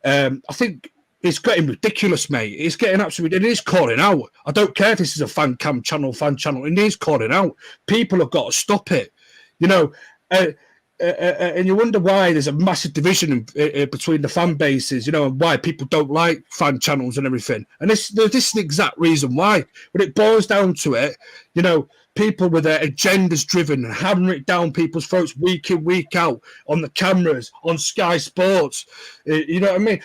I think It's getting ridiculous, mate. It's getting absolutely. It is calling out. I don't care if this is a fan channel. It is calling out. People have got to stop it. You know, and you wonder why there's a massive division between the fan bases. You know, and why people don't like fan channels and everything. And this is the exact reason why. When it boils down to it, you know, people with their agendas driven and hammering it down people's throats week in, week out on the cameras, on Sky Sports. You know what I mean?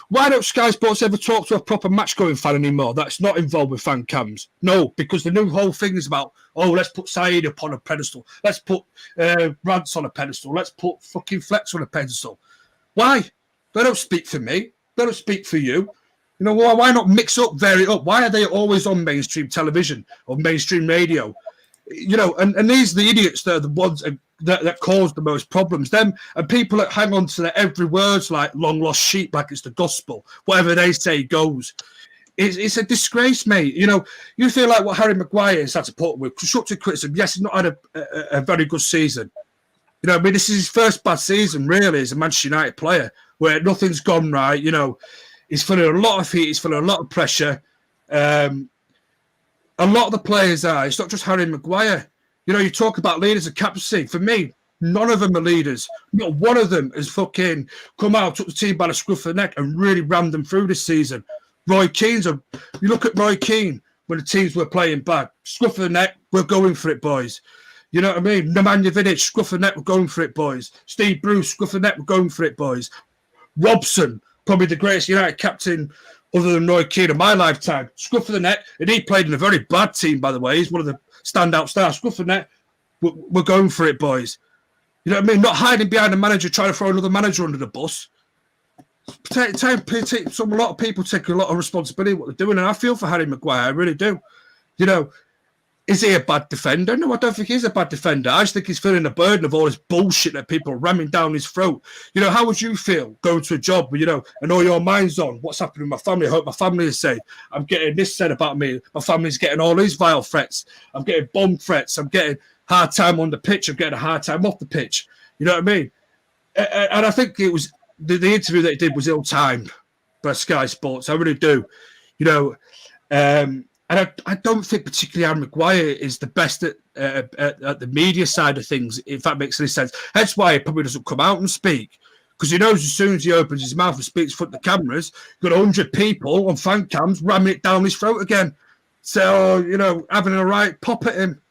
Why don't Sky Sports ever talk to a proper match-going fan anymore that's not involved with fan cams? No, because the new whole thing is about, oh, let's put Saeed up on a pedestal. Let's put Rance on a pedestal. Let's put fucking Flex on a pedestal. Why? They don't speak for me. They don't speak for you. You know, why not mix up, vary it up? Why are they always on mainstream television or mainstream radio? You know, and these are the idiots that are the ones that cause the most problems. Them and people that hang on to their every words like long lost sheep, like it's the gospel. Whatever they say goes. It's a disgrace, mate. You know, you feel like what Harry Maguire has had to put up with constructive criticism. Yes, he's not had a very good season. You know, I mean, this is his first bad season, really, as a Manchester United player, where nothing's gone right. You know, he's feeling a lot of heat. He's feeling a lot of pressure. A lot of the players are. It's not just Harry Maguire. You know, you talk about leaders of captaincy. For me, none of them are leaders. Not one of them has fucking come out, took the team by the scruff of the neck and really rammed them through this season. You look at Roy Keane when the teams were playing bad. Scruff of the neck, we're going for it, boys. You know what I mean? Nemanja Vidic, scruff of the neck, we're going for it, boys. Steve Bruce, scruff of the neck, we're going for it, boys. Robson, probably the greatest United captain other than Roy Keane in my lifetime. Scruff of the neck, and he played in a very bad team, by the way. He's one of the standout stars. Scruff of the neck, we're going for it, boys. You know what I mean? Not hiding behind a manager trying to throw another manager under the bus. A lot of people take a lot of responsibility for what they're doing, and I feel for Harry Maguire. I really do. You know, is he a bad defender? No, I don't think he's a bad defender. I just think he's feeling the burden of all this bullshit that people are ramming down his throat. You know, how would you feel going to a job where, you know, and all your mind's on what's happening with my family? I hope my family is safe. I'm getting this said about me. My family's getting all these vile threats. I'm getting bomb threats. I'm getting hard time on the pitch. I'm getting a hard time off the pitch. You know what I mean? And I think it was the interview that he did was ill-timed by Sky Sports. I really do. You know, and I don't think particularly Harry Maguire is the best at the media side of things, if that makes any sense. That's why he probably doesn't come out and speak, because he knows as soon as he opens his mouth and speaks in front of the cameras, got 100 people on fan cams ramming it down his throat again. So, you know, having a right pop at him.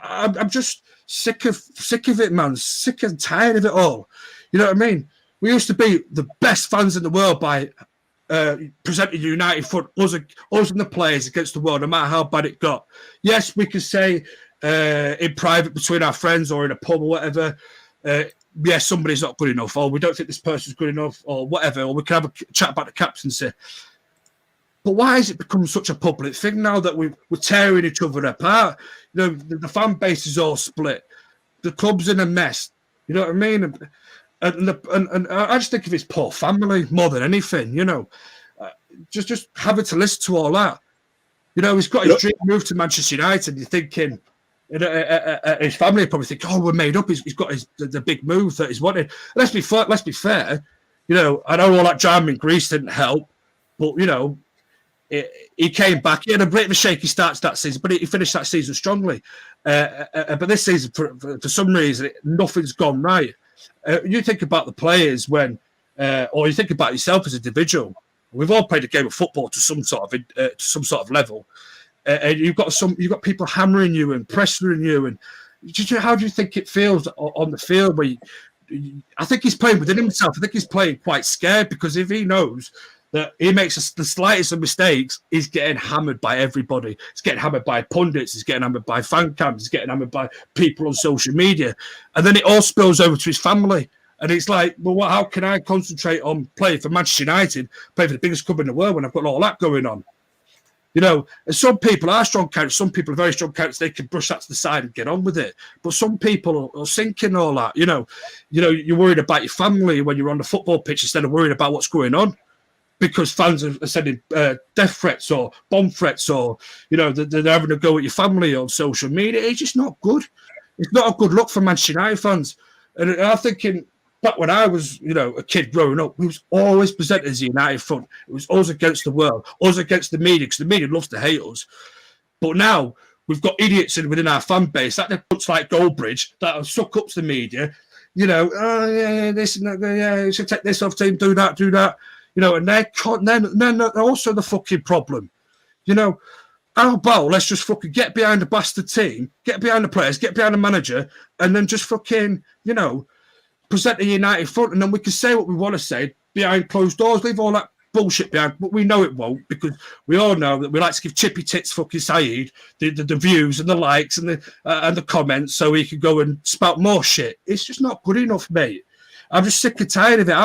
I'm just sick of it, man. Sick and tired of it all. You know what I mean? We used to be the best fans in the world by presenting United front, us and the players against the world, no matter how bad it got. Yes, we could say in private between our friends or in a pub or whatever, yes, somebody's not good enough, or we don't think this person's good enough, or whatever, or we can have a chat about the captaincy. But why has it become such a public thing now that we're tearing each other apart? You know, the fan base is all split. The club's in a mess. You know what I mean? And I just think of his poor family more than anything, you know. Just having to listen to all that. You know, he's got his dream move to Manchester United. You're thinking, his family probably think, oh, we're made up. He's got the big move that he's wanted. Let's be fair. You know, I know all that drama in Greece didn't help, but, you know, he came back. He had a bit of a shaky start to that season, but he finished that season strongly. But this season, for some reason, nothing's gone right. You think about the players or you think about yourself as an individual. We've all played a game of football to some sort of level, and you've got people hammering you and pressuring you. And how do you think it feels on the field? I think he's playing within himself. I think he's playing quite scared, because if he knows that he makes the slightest of mistakes, he's getting hammered by everybody. He's getting hammered by pundits. He's getting hammered by fan cams. He's getting hammered by people on social media. And then it all spills over to his family. And it's like, well, how can I concentrate on playing for Manchester United, playing for the biggest club in the world, when I've got all that going on? You know, and some people are strong characters. Some people are very strong characters. They can brush that to the side and get on with it. But some people are sinking all that. You know, you're worried about your family when you're on the football pitch instead of worrying about what's going on, because fans are sending death threats or bomb threats, or, you know, they're having a go at your family on social media. It's just not good. It's not a good look for Manchester United fans. And I'm thinking, back when I was, a kid growing up, we was always presented as a united front. It was us against the world, us against the media, because the media loves to hate us. But now we've got idiots within our fan base that looks like Goldbridge that will suck up to the media. This and that, you should take this off team, do that. And they're also the fucking problem. How about let's just fucking get behind the bastard team, get behind the players, get behind the manager, and then just fucking, present a united front, and then we can say what we want to say behind closed doors, leave all that bullshit behind, but we know it won't, because we all know that we like to give chippy tits fucking Saeed the views and the likes and the comments so he can go and spout more shit. It's just not good enough, mate. I'm just sick and tired of it.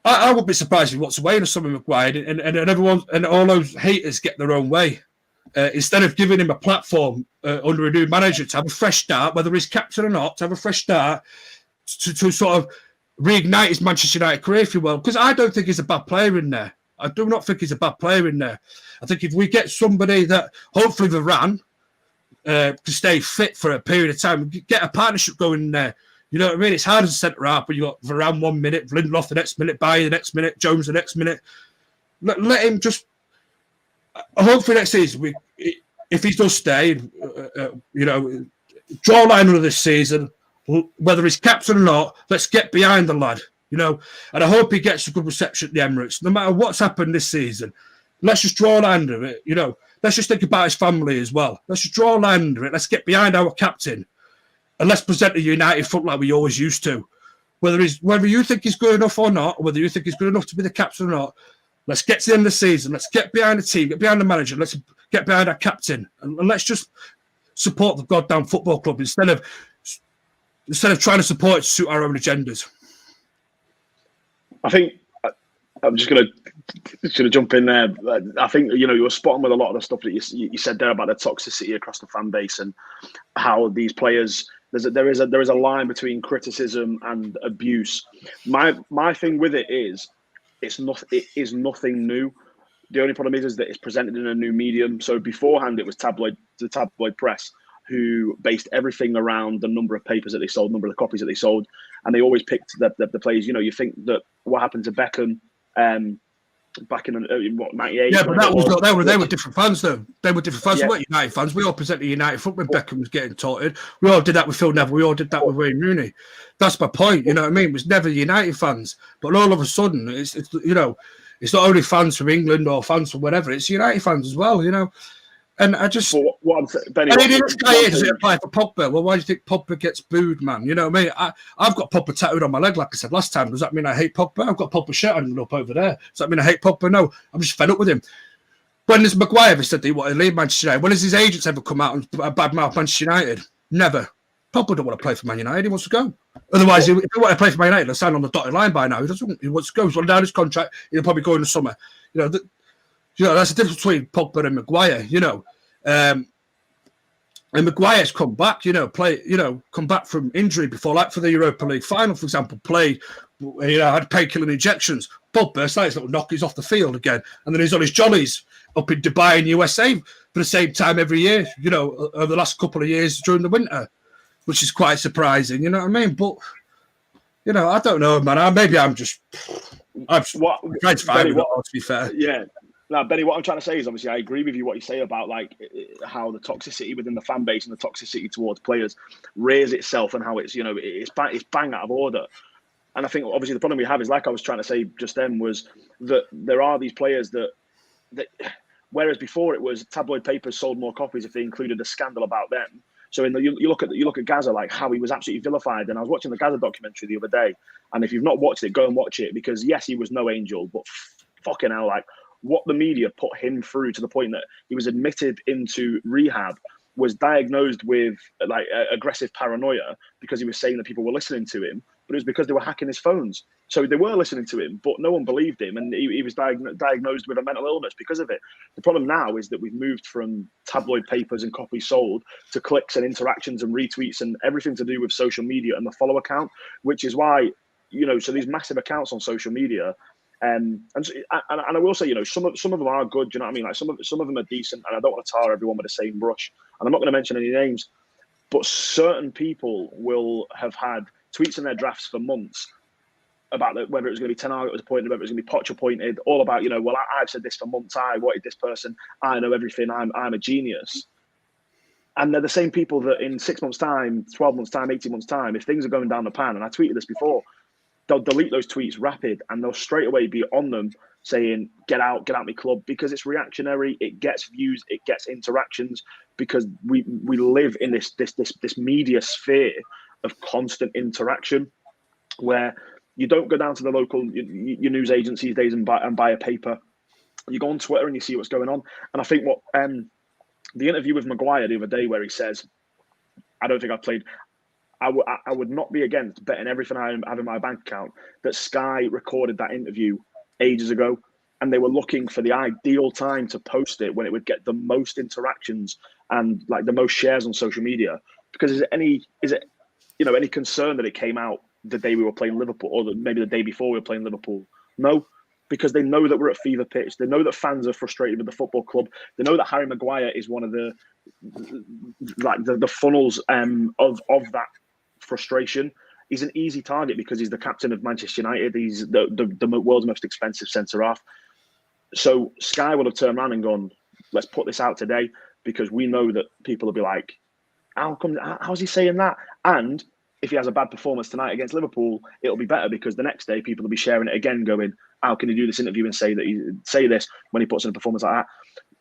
I wouldn't be surprised if he walks away in something Maguire and everyone and all those haters get their own way. Instead of giving him a platform under a new manager to have a fresh start, whether he's captain or not, to have a fresh start to sort of reignite his Manchester United career, if you will. Because I don't think he's a bad player in there. I do not think he's a bad player in there. I think if we get somebody that hopefully Varane to stay fit for a period of time, get a partnership going in there. You know what I mean? It's hard as a centre half, but you got Varane 1 minute, Lindelof the next minute, Bayer the next minute, Jones the next minute. Let him just. Hopefully next season, if he does stay, draw a line under this season, whether he's captain or not, let's get behind the lad, and I hope he gets a good reception at the Emirates. No matter what's happened this season, let's just draw a line under it, Let's just think about his family as well. Let's just draw a line under it. Let's get behind our captain, and let's present a united front like we always used to. Whether you think he's good enough or not, whether you think he's good enough to be the captain or not, let's get to the end of the season. Let's get behind the team, get behind the manager. Let's get behind our captain, and let's just support the goddamn football club instead of trying to support it to suit our own agendas. I think I'm just going to jump in there. I think you were spot on with a lot of the stuff that you said there about the toxicity across the fan base and how these players. There is a line between criticism and abuse. My thing with it is. It is nothing new. The only problem is that it's presented in a new medium. So beforehand, it was the tabloid press who based everything around the number of papers that they sold, number of copies that they sold, and they always picked the players. You think that what happened to Beckham back in 98? Yeah, but they were different fans though. They were different fans. Yeah. We weren't United fans. We all presented United front when Beckham was getting taunted. We all did that with Phil Neville. We all did that with Wayne Rooney. That's my point. You know what I mean? It was never United fans, but all of a sudden, it's not only fans from England or fans from whatever. It's United fans as well. And I just Benny, this guy does it apply for Pogba? Well, why do you think Pogba gets booed, man? You know what I mean? I've got Pogba tattooed on my leg, like I said last time. Does that mean I hate Pogba? I've got Pogba shirt on up over there. Does that mean I hate Pogba? No, I'm just fed up with him. When has Maguire ever said that he wanted to leave Manchester United? When has his agents ever come out and badmouth Manchester United? Never. Pogba don't want to play for Man United. He wants to go. Otherwise, if he wanted to play for Man United, he'll sign on the dotted line by now. He doesn't. He wants to go. He's run down his contract. He'll probably go in the summer. That's the difference between Pogba and Maguire. And Maguire's come back, come back from injury before, like for the Europa League final, for example, played, had painkiller injections. Pogba started little knockies off the field again, and then he's on his jollies up in Dubai and USA for the same time every year, over the last couple of years during the winter, which is quite surprising, you know what I mean? But, I don't know, man. I'm trying to find it, to be fair. Yeah. Now, Benny, what I'm trying to say is obviously I agree with you what you say about like how the toxicity within the fan base and the toxicity towards players rears itself and how it's it's bang out of order. And I think obviously the problem we have is, like I was trying to say just then, was that there are these players that whereas before it was tabloid papers sold more copies if they included a scandal about them. So you look at Gaza, like how he was absolutely vilified. And I was watching the Gaza documentary the other day, and if you've not watched it, go and watch it, because yes, he was no angel, but fucking hell, like what the media put him through to the point that he was admitted into rehab, was diagnosed with like aggressive paranoia because he was saying that people were listening to him, but it was because they were hacking his phones. So they were listening to him, but no one believed him, and he was diagnosed with a mental illness because of it. The problem now is that we've moved from tabloid papers and copies sold to clicks and interactions and retweets and everything to do with social media and the follow account, which is why, so these massive accounts on social media. And I will say, some of them are good. Do you know what I mean? Like some of them are decent, and I don't want to tar everyone with the same brush. And I'm not going to mention any names, but certain people will have had tweets in their drafts for months about whether it was going to be Ten Hag that was appointed, whether it was going to be Poch appointed, all about, well, I've said this for months, I wanted this person, I know everything, I'm a genius. And they're the same people that in 6 months' time, 12 months' time, 18 months' time, if things are going down the pan, and I tweeted this before, they'll delete those tweets rapid and they'll straight away be on them saying, get out my club, because it's reactionary, it gets views, it gets interactions, because we live in this media sphere of constant interaction where you don't go down to the local your news agency these days and buy a paper. You go on Twitter and you see what's going on. And I think what the interview with Maguire the other day where he says, I don't think I've played, I would not be against betting everything I have in my bank account that Sky recorded that interview ages ago, and they were looking for the ideal time to post it when it would get the most interactions and like the most shares on social media. Because is it any concern that it came out the day we were playing Liverpool, or maybe the day before we were playing Liverpool? No, because they know that we're at fever pitch. They know that fans are frustrated with the football club. They know that Harry Maguire is one of the funnels of that frustration. He's an easy target because he's the captain of Manchester United. He's the world's most expensive centre-half. So Sky will have turned around and gone, let's put this out today, because we know that people will be like, how's he saying that? And if he has a bad performance tonight against Liverpool, it'll be better because the next day people will be sharing it again, going, how can he do this interview and say this when he puts in a performance like that?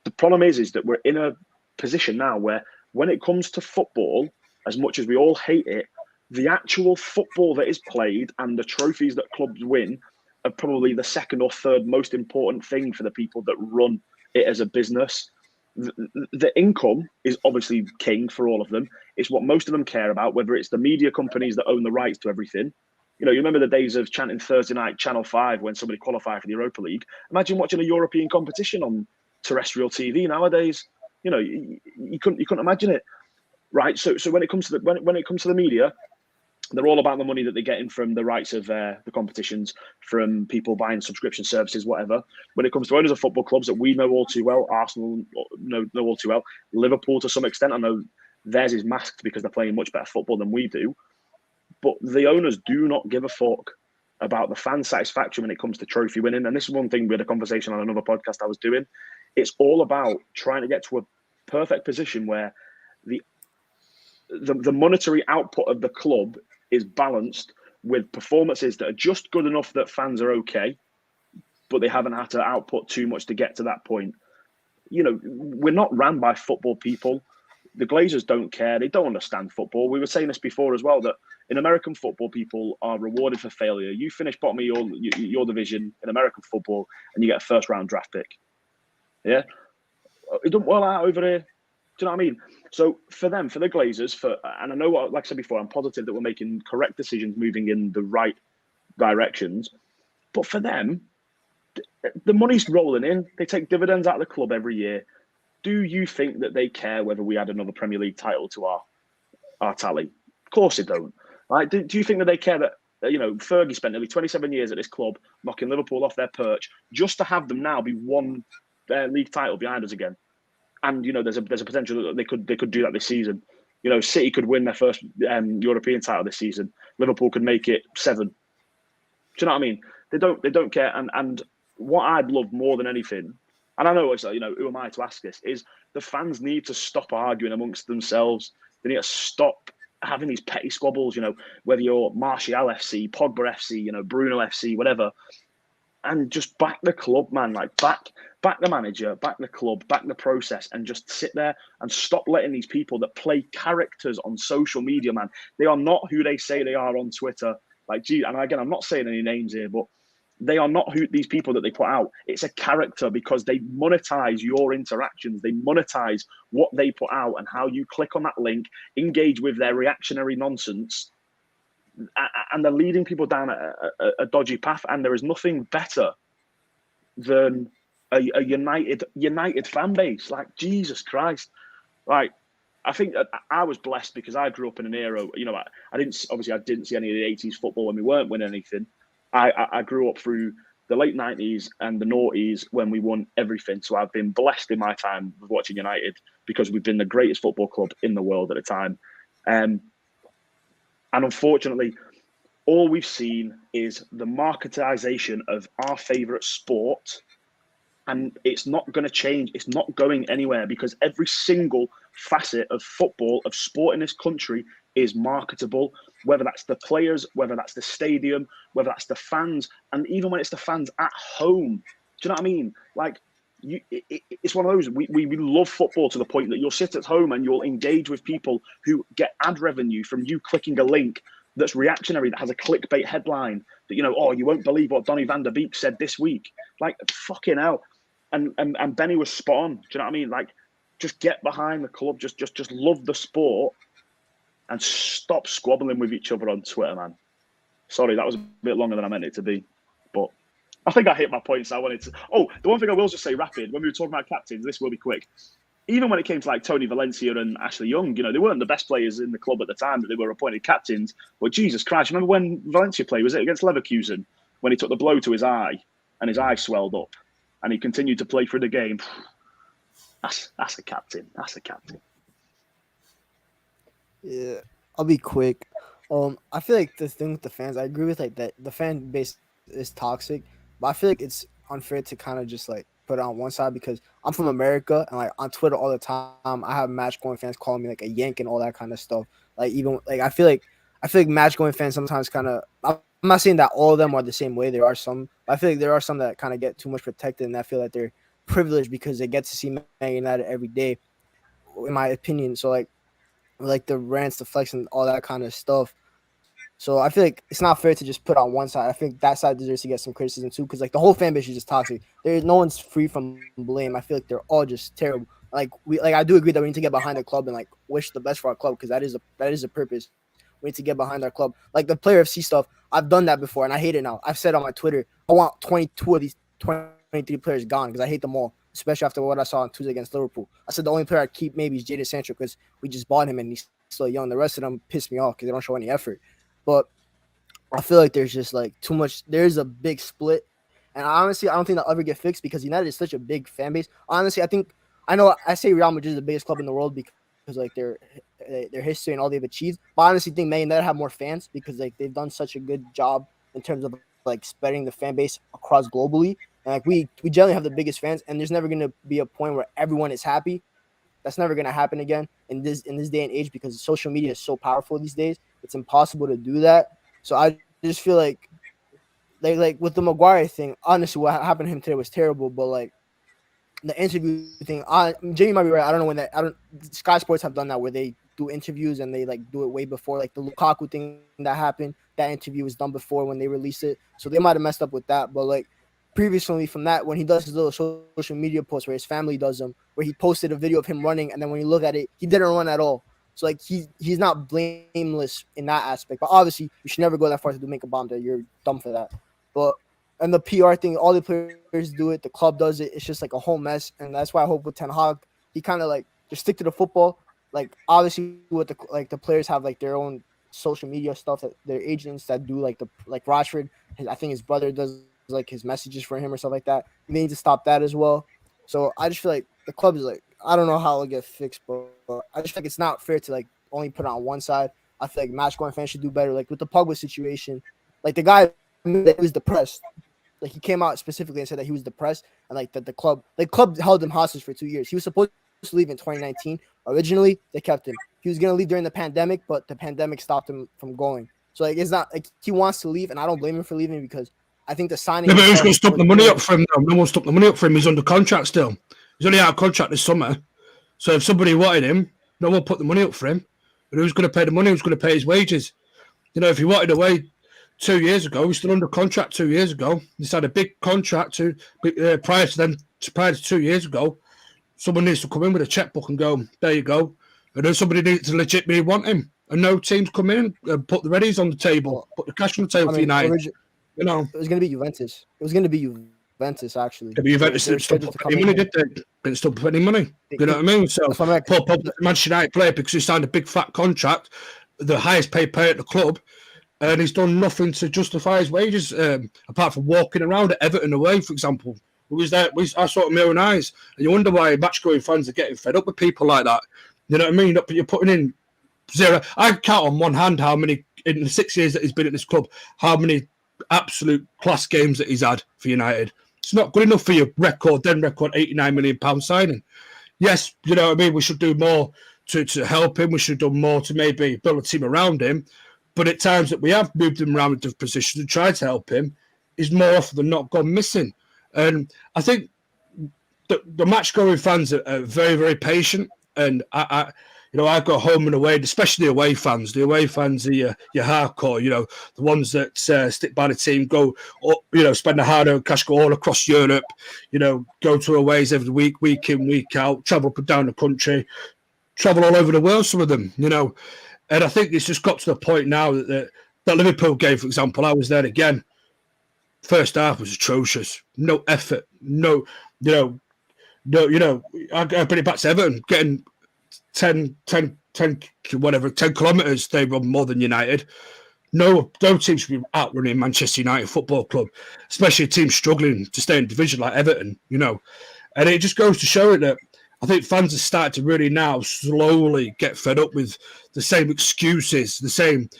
The problem is that we're in a position now where when it comes to football, as much as we all hate it, the actual football that is played and the trophies that clubs win are probably the second or third most important thing for the people that run it as a business. The income is obviously king for all of them. It's what most of them care about, whether it's the media companies that own the rights to everything. You remember the days of chanting Thursday night, Channel 5, when somebody qualified for the Europa League. Imagine watching a European competition on terrestrial TV nowadays. You couldn't imagine it, right? So when it comes to the media, they're all about the money that they're getting from the rights of the competitions, from people buying subscription services, whatever. When it comes to owners of football clubs that we know all too well, Arsenal know all too well, Liverpool to some extent, I know theirs is masked because they're playing much better football than we do. But the owners do not give a fuck about the fan satisfaction when it comes to trophy winning. And this is one thing, we had a conversation on another podcast I was doing. It's all about trying to get to a perfect position where the monetary output of the club is balanced with performances that are just good enough that fans are okay, but they haven't had to output too much to get to that point. We're not ran by football people. The Glazers don't care. They don't understand football. We were saying this before as well, that in American football, people are rewarded for failure. You finish bottom of your division in American football and you get a first-round draft pick. Yeah? It doesn't work out over here. Do you know what I mean? So for them, for the Glazers, and I know what, like I said before, I'm positive that we're making correct decisions, moving in the right directions. But for them, the money's rolling in. They take dividends out of the club every year. Do you think that they care whether we add another Premier League title to our tally? Of course they don't. Right? Do you think that they care that Fergie spent nearly 27 years at this club, knocking Liverpool off their perch, just to have them now be one league title behind us again? And there's a potential that they could do that this season. City could win their first European title this season. Liverpool could make it 7. Do you know what I mean? They don't care. And what I'd love more than anything, and I know it's who am I to ask this, is the fans need to stop arguing amongst themselves. They need to stop having these petty squabbles. Whether you're Martial FC, Pogba FC, Bruno FC, whatever. And just back the club, man. Like back the manager, back the club, back the process, and just sit there and stop letting these people that play characters on social media, man. They are not who they say they are on Twitter. Like, gee, and again, I'm not saying any names here, but they are not who these people that they put out. It's a character because they monetize your interactions. They monetize what they put out and how you click on that link, engage with their reactionary nonsense. And they're leading people down a dodgy path. And there is nothing better than a united fan base. Like, Jesus Christ. Like, I think I was blessed because I grew up in an era, I didn't see any of the 80s football when we weren't winning anything. I grew up through the late 90s and the noughties when we won everything. So I've been blessed in my time with watching United because we've been the greatest football club in the world at the time. And unfortunately, all we've seen is the marketization of our favourite sport. And it's not going to change. It's not going anywhere because every single facet of football, of sport in this country is marketable, whether that's the players, whether that's the stadium, whether that's the fans, and even when it's the fans at home. Do you know what I mean? Like, it's one of those, we love football to the point that you'll sit at home and you'll engage with people who get ad revenue from you clicking a link that's reactionary, that has a clickbait headline that, you know, oh, you won't believe what Donny van der Beek said this week. Like, fucking hell. And Benny was spot on. Do you know what I mean? Like, just get behind the club, just love the sport, and stop squabbling with each other on Twitter, man. Sorry, that was a bit longer than I meant it to be, but I think I hit my points. I wanted to. Oh, the one thing I will just say, rapid, when we were talking about captains, this will be quick. Even when it came to like Tony Valencia and Ashley Young, you know, they weren't the best players in the club at the time that they were appointed captains. But Jesus Christ, remember when Valencia played? Was it against Leverkusen when he took the blow to his eye and his eye swelled up? And he continued to play through the game. That's a captain. That's a captain. Yeah, I'll be quick. I feel like the thing with the fans, I agree with like that the fan base is toxic, but I feel like it's unfair to kind of just like put it on one side because I'm from America and like on Twitter all the time I have match going fans calling me like a Yank and all that kind of stuff. Like even like I feel like match going fans sometimes kind of. I'm not saying that all of them are the same way. There are some. But I feel like there are some that kind of get too much protected, and I feel like they're privileged because they get to see Man United every day, in my opinion. So like the rants, the flex, and all that kind of stuff. So I feel like it's not fair to just put on one side. I think that side deserves to get some criticism too, because like the whole fan base is just toxic. No one's free from blame. I feel like they're all just terrible. Like I do agree that we need to get behind the club and like wish the best for our club because that is a purpose. We need to get behind our club. Like the player FC stuff, I've done that before and I hate it now. I've said on my Twitter, I want 22 of these 23 players gone because I hate them all, especially after what I saw on Tuesday against Liverpool. I said the only player I'd keep maybe is Jadon Sancho because we just bought him and he's still young. The rest of them piss me off because they don't show any effort. But I feel like there's just like too much. There's a big split. And honestly, I don't think they'll ever get fixed because United is such a big fan base. Honestly, I say Real Madrid is the biggest club in the world because like their history and all they've achieved. But I honestly think Man United have more fans because like they've done such a good job in terms of like spreading the fan base across globally. And like we generally have the biggest fans, and there's never gonna be a point where everyone is happy. That's never gonna happen again in this day and age because social media is so powerful these days. It's impossible to do that. So I just feel like with the Maguire thing, honestly, what happened to him today was terrible. But like the interview thing, Jamie might be right. I don't know Sky Sports have done that where they do interviews and they like do it way before. Like the Lukaku thing that happened, that interview was done before when they released it. So they might have messed up with that. But like previously from that, when he does his little social media posts where his family does them, where he posted a video of him running, and then when you look at it, he didn't run at all. So like he's not blameless in that aspect. But obviously you should never go that far to make a bomb that you're dumb for that. But and the PR thing, all the players do it, the club does it. It's just like a whole mess. And that's why I hope with Ten Hag, he kind of like just stick to the football. Like obviously with the players have like their own social media stuff that their agents that do like Rashford, I think his brother does like his messages for him or stuff like that. They need to stop that as well. So I just feel like the club is like, I don't know how it'll get fixed, but I just feel like it's not fair to like only put it on one side. I feel like match going fans should do better. Like with the Pogba situation, like the guy that was depressed. Like he came out specifically and said that he was depressed and like that the club held him hostage for 2 years. He was supposed to leave in 2019. Originally, they kept him. He was gonna leave during the pandemic, but the pandemic stopped him from going. So like it's not like he wants to leave, and I don't blame him for leaving because I think the signing. No, but who's going to stop the money up for him? No one stopped the money up for him. He's under contract still. He's only out of contract this summer. So if somebody wanted him, no one put the money up for him. But who's going to pay the money? Who's going to pay his wages? You know, if he wanted away 2 years ago, he's still under contract 2 years ago. He's had a big contract prior to 2 years ago. Someone needs to come in with a checkbook and go, there you go. And then somebody needs to legitimately want him. And no teams come in and put the readies on the table, put the cash on the table for United. You know, it was going to be Juventus. It was going to be Juventus, actually. But Juventus didn't stop putting money, did they? Didn't stop putting money. You know what I mean? So Paul Pogba, Manchester United player, because he signed a big fat contract, the highest paid player at the club, and he's done nothing to justify his wages, apart from walking around at Everton away, for example. I saw it with my own eyes, and you wonder why match-going fans are getting fed up with people like that. You know what I mean? But you're putting in zero. I count on one hand how many, in the 6 years that he's been at this club, how many absolute class games that he's had for United. It's not good enough for your record, £89 million signing. Yes, you know what I mean, we should do more to help him. We should have done more to maybe build a team around him. But at times that we have moved him around into positions and tried to help him, he's more often than not gone missing. And I think the match-going fans are very, very patient. And I go home and away, especially the away fans. The away fans are your hardcore, you know, the ones that stick by the team, go, you know, spend a hard-earned cash, go all across Europe, you know, go to aways every week, week in, week out, travel up and down the country, travel all over the world, some of them, you know. And I think it's just got to the point now that that Liverpool game, for example, I was there again. First half was atrocious. No effort. No, I bring it back to Everton, getting 10 kilometres. They run more than United. No team should be outrunning Manchester United Football Club, especially a team struggling to stay in division like Everton, you know. And it just goes to show it that I think fans have started to really now slowly get fed up with the same excuses, the same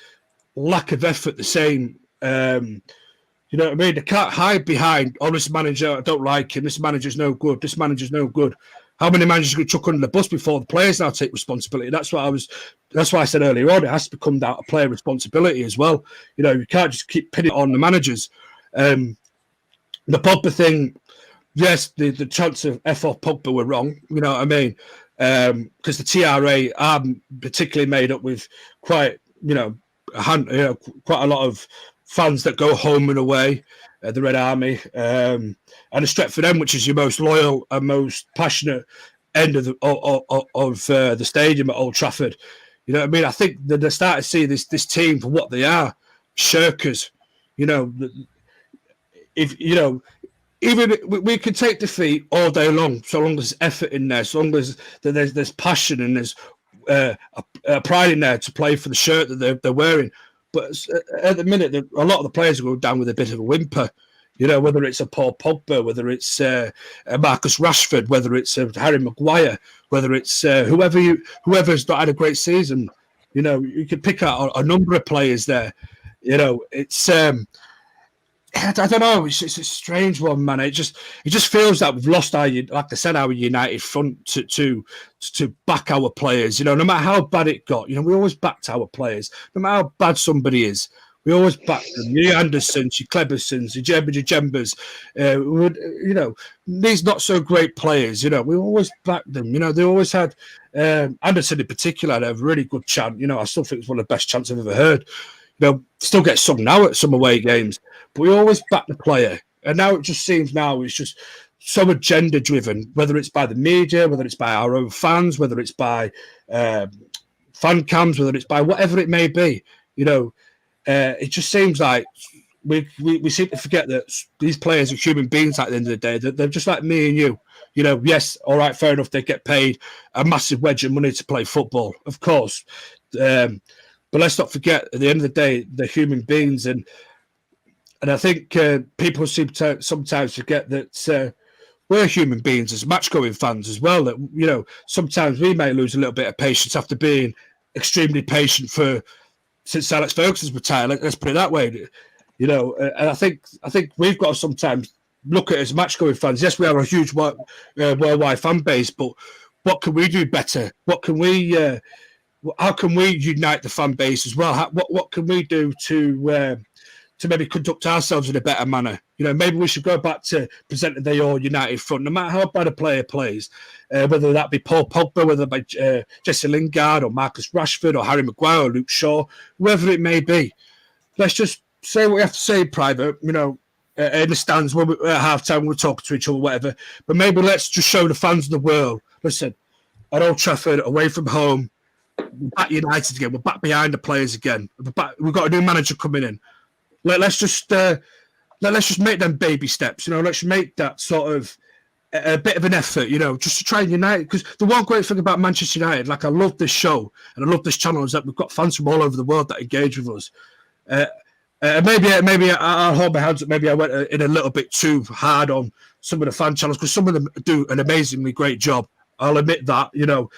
lack of effort, the same, you know what I mean? They can't hide behind, this manager, I don't like him, this manager's no good, this manager's no good. How many managers get chucked under the bus before the players now take responsibility? That's why I said earlier on, it has to become down to player responsibility as well. You know, you can't just keep pinning it on the managers. The Pogba thing, yes, the chance of F off Pogba were wrong, you know what I mean? Because the TRA are particularly made up with quite a lot of fans that go home and away, the Red Army, and a Stretford End, which is your most loyal and most passionate end of the stadium at Old Trafford. You know what I mean? I think that they start to see this team for what they are, shirkers. You know, if you know. Even we can take defeat all day long, so long as there's effort in there, so long as there's passion and there's a pride in there to play for the shirt that they're wearing. But at the minute, a lot of the players are going down with a bit of a whimper. You know, whether it's a Paul Pogba, whether it's a Marcus Rashford, whether it's a Harry Maguire, whether it's whoever's not had a great season. You know, you could pick out a number of players there. You know, it's. I don't know. It's a strange one, man. It just feels that we've lost our united front to back our players. You know, no matter how bad it got, you know, we always backed our players. No matter how bad somebody is, we always back them. Your Andersons, your Clebersons, your Jembas, you know, these not so great players. You know, we always backed them. You know, they always had Anderson in particular had a really good chant. You know, I still think it's one of the best chants I've ever heard. You know, still get sung now at some away games, but we always back the player. And now it just seems it's just so agenda driven, whether it's by the media, whether it's by our own fans, whether it's by fan cams, whether it's by whatever it may be. You know, it just seems like we seem to forget that these players are human beings at the end of the day. They're just like me and you. You know, yes, all right, fair enough. They get paid a massive wedge of money to play football, of course. But let's not forget, at the end of the day, they're human beings. And I think people seem to sometimes forget that we're human beings as match-going fans as well. That, you know, sometimes we may lose a little bit of patience after being extremely patient since Alex Ferguson's retired. Let's put it that way. You know, and I think we've got to sometimes look at it as match-going fans. Yes, we have a huge worldwide fan base, but what can we do better? What can we... how can we unite the fan base as well? What can we do to maybe conduct ourselves in a better manner? You know, maybe we should go back to presenting the all united front, no matter how bad a player plays, whether that be Paul Pogba, whether that be Jesse Lingard or Marcus Rashford or Harry Maguire or Luke Shaw, whoever it may be. Let's just say what we have to say in private, you know, in the stands when at half-time we're talking to each other, whatever. But maybe let's just show the fans of the world, listen, at Old Trafford, away from home, we're back united again. We're back behind the players again. We've got a new manager coming in. Let's just make them baby steps. You know, let's make that sort of a bit of an effort. You know, just to try and unite. Because the one great thing about Manchester United, like I love this show and I love this channel, is that we've got fans from all over the world that engage with us. Maybe I'll hold my hands up. Maybe I went in a little bit too hard on some of the fan channels because some of them do an amazingly great job. I'll admit that. You know.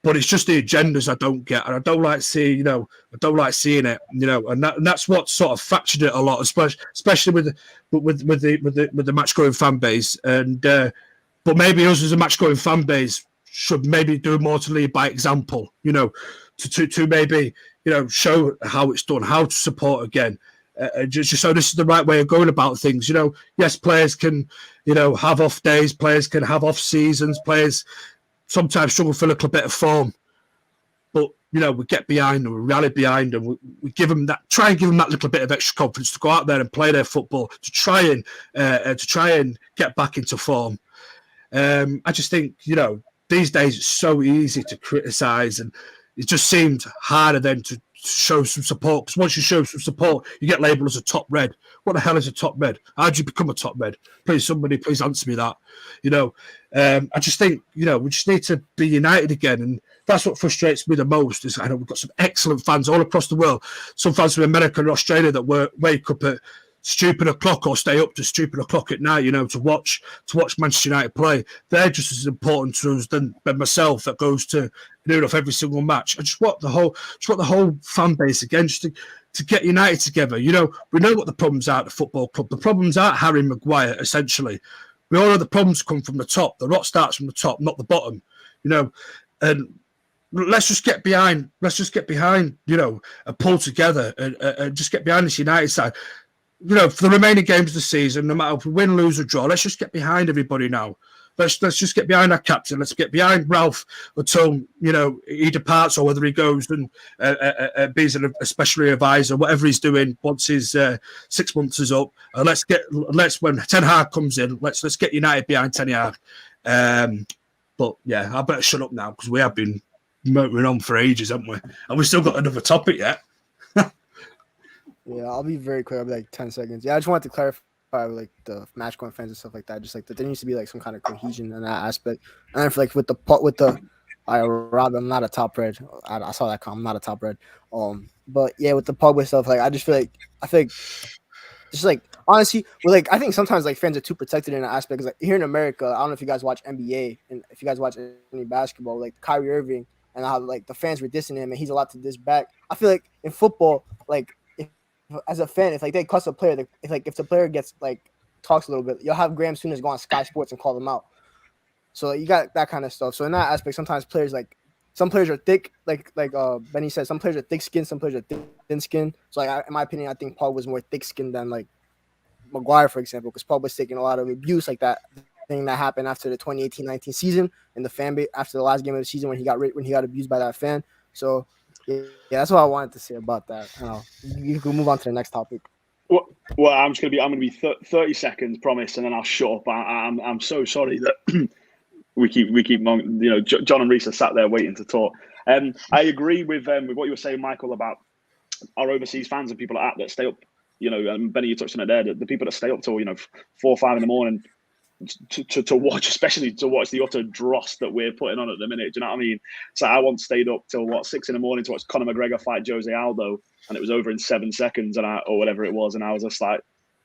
But it's just the agendas I don't get, and I don't like seeing, I don't like seeing it, and that's what sort of fractured it a lot, especially with the match going fan base, and but maybe us as a match going fan base should maybe do more to lead by example, to maybe show how it's done, how to support again. Just so this is the right way of going about things. Yes, players can, have off days, players can have off seasons, players sometimes struggle for a little bit of form, but we get behind them, we rally behind them, we give them that, try and give them that little bit of extra confidence to go out there and play their football, to try and get back into form. I just think these days it's so easy to criticise, and it just seemed harder then to show some support, because once you show some support, you get labelled as a top red. What the hell is a top red? How do you become a top red? Please, somebody, please answer me that. I just think, we just need to be united again. And that's what frustrates me the most, is I know we've got some excellent fans all across the world. Some fans from America and Australia that wake up at stupid o'clock or stay up to stupid o'clock at night, to watch Manchester United play. They're just as important to us than myself that goes to near enough every single match. I just want the whole fan base again, just to get united together. We know what the problems are at the football club. The problems aren't Harry Maguire, essentially. We all know the problems come from the top. The rot starts from the top, not the bottom. And let's just get behind. And pull together and just get behind this United side. For the remaining games of the season, no matter if we win, lose, or draw, let's just get behind everybody now. Let's just get behind our captain. Let's get behind Ralph until he departs, or whether he goes and be a special advisor, whatever he's doing once his 6 months is up. Let's when Ten Hag comes in, let's get United behind Ten Hag. But yeah, I better shut up now, because we have been motoring on for ages, haven't we? And we've still got another topic yet. Yeah, I'll be very quick. I'll be like 10 seconds. Yeah, I just wanted to clarify with like the match going fans and stuff like that. Just like that there needs to be like some kind of cohesion in that aspect. And then for like with the Rob, I'm not a top red. I saw that comment. I'm not a top red. But yeah, with the Pogba stuff, like I feel like just like honestly, I think sometimes like fans are too protected in that aspect. Because like here in America, I don't know if you guys watch NBA and if you guys watch any basketball, like Kyrie Irving and how like the fans were dissing him and he's allowed to diss back. I feel like in football, like as a fan, if like they cuss a player, if the player gets like talks a little bit, you'll have Graham Souness go on Sky Sports and call them out. So you got that kind of stuff. So in that aspect, sometimes players some players are thick, like Benny said, some players are thick skinned, some players are thin skinned. So like in my opinion, I think Paul was more thick skinned than like Maguire, for example, because Paul was taking a lot of abuse, like that thing that happened after the 2018-19 season and the fan base after the last game of the season when he got abused by that fan. So. Yeah, that's what I wanted to say about that. You can move on to the next topic. Well, I'm gonna be 30 seconds, promise, and then I'll shut up. I'm so sorry that we keep on. John and Reese are sat there waiting to talk. I agree with what you were saying, Michael, about our overseas fans and people like that stay up. And Benny, you touched on it there. The people that stay up till 4 or 5 in the morning. To watch, especially to watch the utter dross that we're putting on at the minute. Do you know what I mean? So I once stayed up till 6 in the morning to watch Conor McGregor fight Jose Aldo, and it was over in 7 seconds, or whatever it was, and I was just like,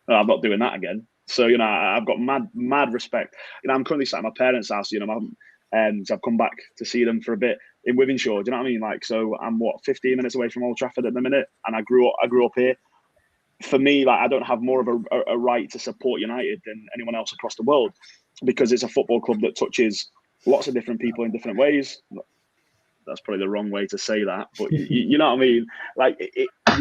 oh, I'm not doing that again. So I've got mad respect. I'm currently sat at my parents' house. So I've come back to see them for a bit in Wythenshawe. Do you know what I mean? Like, so I'm 15 minutes away from Old Trafford at the minute, and I grew up here. For me, like I don't have more of a right to support United than anyone else across the world, because it's a football club that touches lots of different people in different ways. That's probably the wrong way to say that, but you know what I mean. Like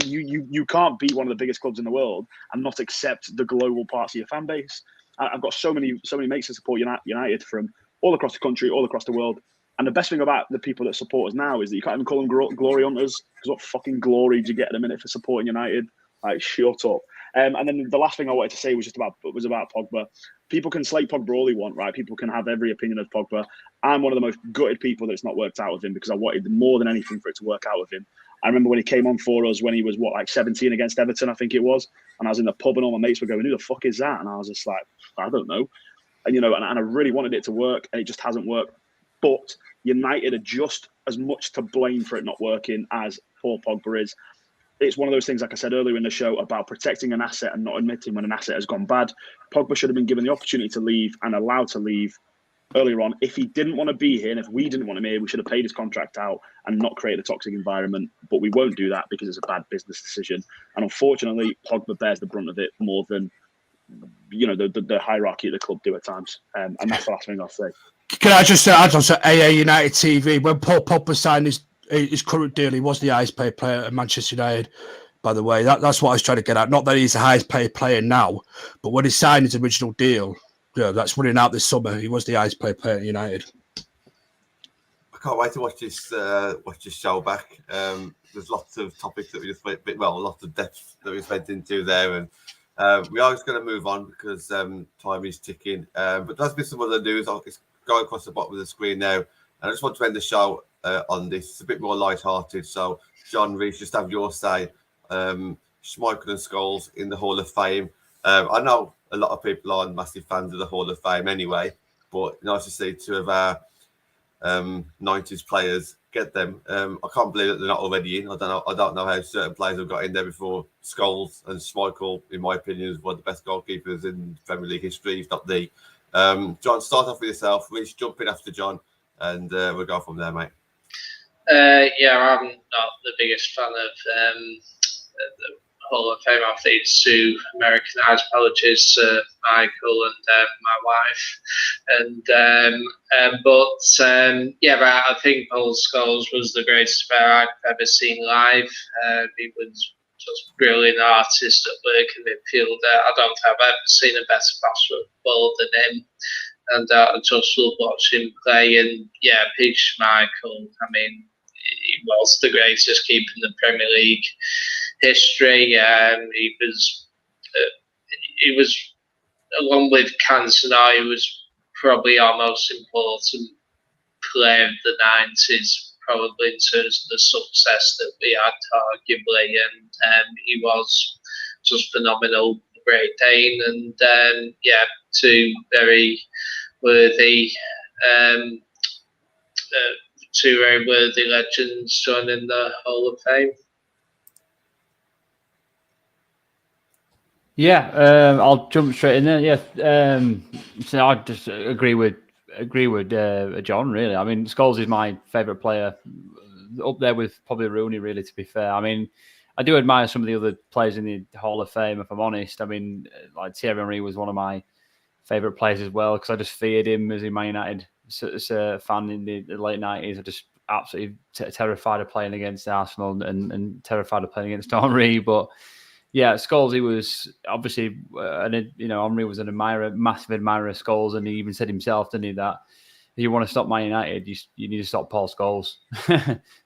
you can't be one of the biggest clubs in the world and not accept the global parts of your fan base. I've got so many mates that support United from all across the country, all across the world. And the best thing about the people that support us now is that you can't even call them glory hunters, because what fucking glory do you get in a minute for supporting United? Like, shut up. And then the last thing I wanted to say was about Pogba. People can slate Pogba all they want, right? People can have every opinion of Pogba. I'm one of the most gutted people that it's not worked out with him, because I wanted more than anything for it to work out with him. I remember when he came on for us when he was 17 against Everton, I think it was, and I was in the pub and all my mates were going, "Who the fuck is that?" And I was just like, I don't know. And and I really wanted it to work, and it just hasn't worked. But United are just as much to blame for it not working as poor Pogba is. It's one of those things, like I said earlier in the show, about protecting an asset and not admitting when an asset has gone bad. Pogba should have been given the opportunity to leave and allowed to leave earlier on, if he didn't want to be here and if we didn't want him here, we should have paid his contract out and not created a toxic environment. But we won't do that because it's a bad business decision. And unfortunately, Pogba bears the brunt of it more than the hierarchy of the club do at times. And that's the last thing I'll say. Can I just add on to AA United TV? When Paul Pogba signed his current deal, he was the highest paid player at Manchester United. By the way, that's what I was trying to get at. Not that he's the highest paid player now, but when he signed his original deal, that's running out this summer, he was the highest paid player at United. I can't wait to watch this show back. There's lots of topics that we just went, lots of depth that we just went into there, and we are just going to move on because time is ticking. But there's been some other news. It's going across the bottom of the screen now, and I just want to end the show on this. It's a bit more light-hearted. So, John Rees, just have your say. Schmeichel and Scholes in the Hall of Fame. I know a lot of people aren't massive fans of the Hall of Fame anyway, but nice to see two of our 90s players get them. I can't believe that they're not already in. I don't know how certain players have got in there before. Scholes and Schmeichel, in my opinion, is one of the best goalkeepers in Premier League history, if not the. John, start off with yourself. Reece, jump in after John, and we'll go from there, mate. Yeah, I'm not the biggest fan of the Hall of Fame. I think it's too Americanized. Apologies to Michael and my wife. But I think Paul Scholes was the greatest player I've ever seen live. He was just a brilliant artist at work in midfield. I don't think I've ever seen a better passer of the ball than him. And I just love watching him play. And yeah, Pete Schmeichel, I mean, he was the greatest keeper in the Premier League history. He was along with Cantona, he was probably our most important player of the 90s, probably in terms of the success that we had, arguably. And he was just phenomenal, Great Dane, and two very worthy legends joining the Hall of Fame. Yeah, I'll jump straight in there. Yeah, so I just agree with John. Really, I mean, Scholes is my favourite player, up there with probably Rooney. Really, to be fair, I mean, I do admire some of the other players in the Hall of Fame. If I'm honest, I mean, like Thierry Henry was one of my favourite players as well because I just feared him as a Man United fan in the late 90s. I just absolutely terrified of playing against Arsenal and terrified of playing against Henry, but. Yeah, Scholes, he was obviously, Henry was an massive admirer of Scholes, and he even said himself, didn't he, that if you want to stop Man United, you need to stop Paul Scholes.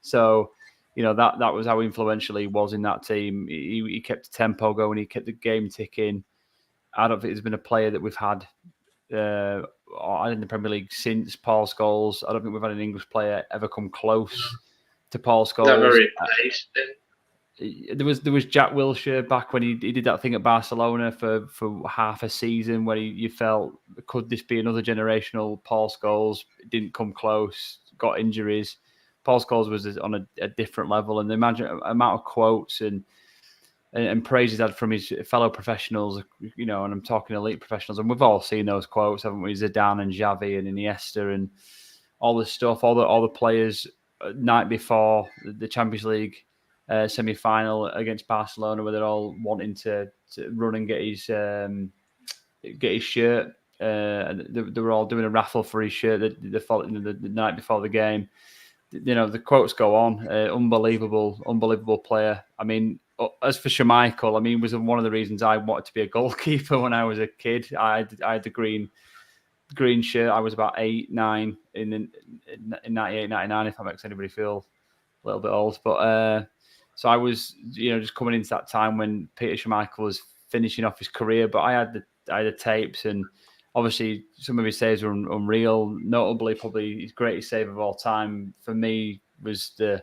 So, that was how influential he was in that team. He kept the tempo going, he kept the game ticking. I don't think there's been a player that we've had in the Premier League since Paul Scholes. I don't think we've had an English player ever come close to Paul Scholes. Never replaced him. There was Jack Wilshere back when he did that thing at Barcelona for half a season where you felt, could this be another generational Paul Scholes? It didn't come close, got injuries. Paul Scholes was on a different level, and the amount of quotes and praise he's had from his fellow professionals, and I'm talking elite professionals, and we've all seen those quotes, haven't we? Zidane and Xavi and Iniesta and all this stuff, all the players night before the Champions League semi-final against Barcelona, where they're all wanting to run and get his shirt. They were all doing a raffle for his shirt the night before the game. The quotes go on. Unbelievable player. I mean, as for Schmeichel, I mean, was one of the reasons I wanted to be a goalkeeper when I was a kid. I had the green shirt. I was about 8, 9 in 98, 99, if that makes anybody feel a little bit old. But so I was, just coming into that time when Peter Schmeichel was finishing off his career. But I had the tapes, and obviously some of his saves were unreal. Notably, probably his greatest save of all time for me was the